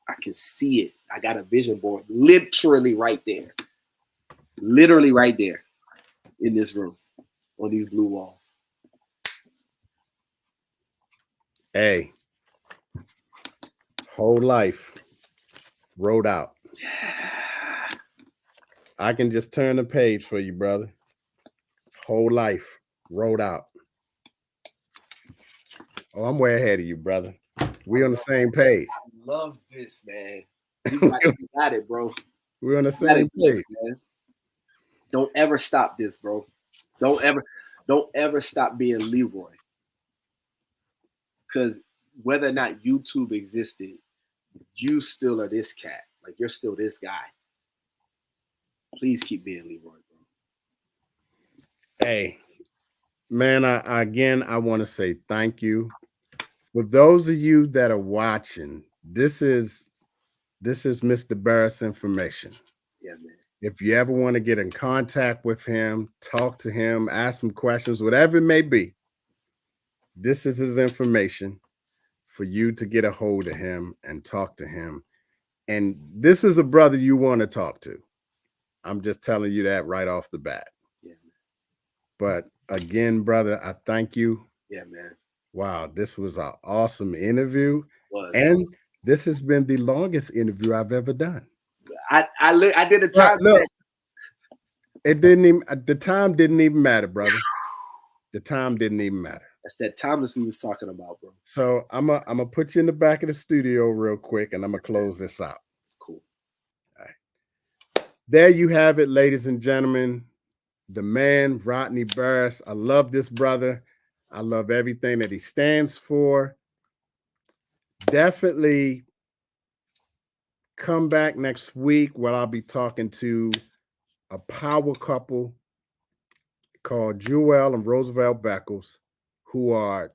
I can see it. I got a vision board literally right there. Literally right there in this room on these blue walls. Hey, whole life wrote out. I can just turn the page for you, brother. Whole life wrote out. Oh, I'm way ahead of you, brother. We on the same page. I love this, man. You got it, bro. We're on the same page. Man. Don't ever stop this, bro. Don't ever stop being Leroy. Because whether or not YouTube existed, you still are this cat. Like, you're still this guy. Please keep being Leroy, bro. Hey, man, I want to say thank you. For those of you that are watching, this is Mr. Burris information. Yeah, man. If you ever want to get in contact with him, talk to him, ask him questions, whatever it may be, this is his information for you to get a hold of him and talk to him. And this is a brother you want to talk to. I'm just telling you that right off the bat. Yeah, man. But again, brother, I thank you. Yeah, man. Wow, this was an awesome interview. And this has been the longest interview I've ever done. I did a time. Look, it didn't even, the time didn't even matter, brother. The time didn't even matter. That's that timeless we was talking about, bro. So I'm gonna put you in the back of the studio real quick, and I'm gonna close this out. Cool. All right. There you have it, ladies and gentlemen. The man, Rodney Burris. I love this brother. I love everything that he stands for. Definitely come back next week where I'll be talking to a power couple called Jewel and Roosevelt Beckles, who are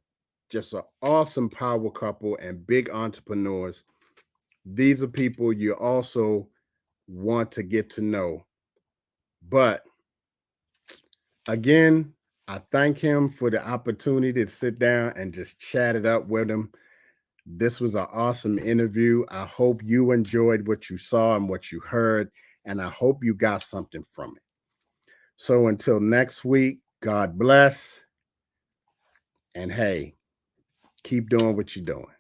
just an awesome power couple and big entrepreneurs. These are people you also want to get to know. But again, I thank him for the opportunity to sit down and just chat it up with him. This was an awesome interview. I hope you enjoyed what you saw and what you heard, and I hope you got something from it. So until next week, God bless. And hey, keep doing what you're doing.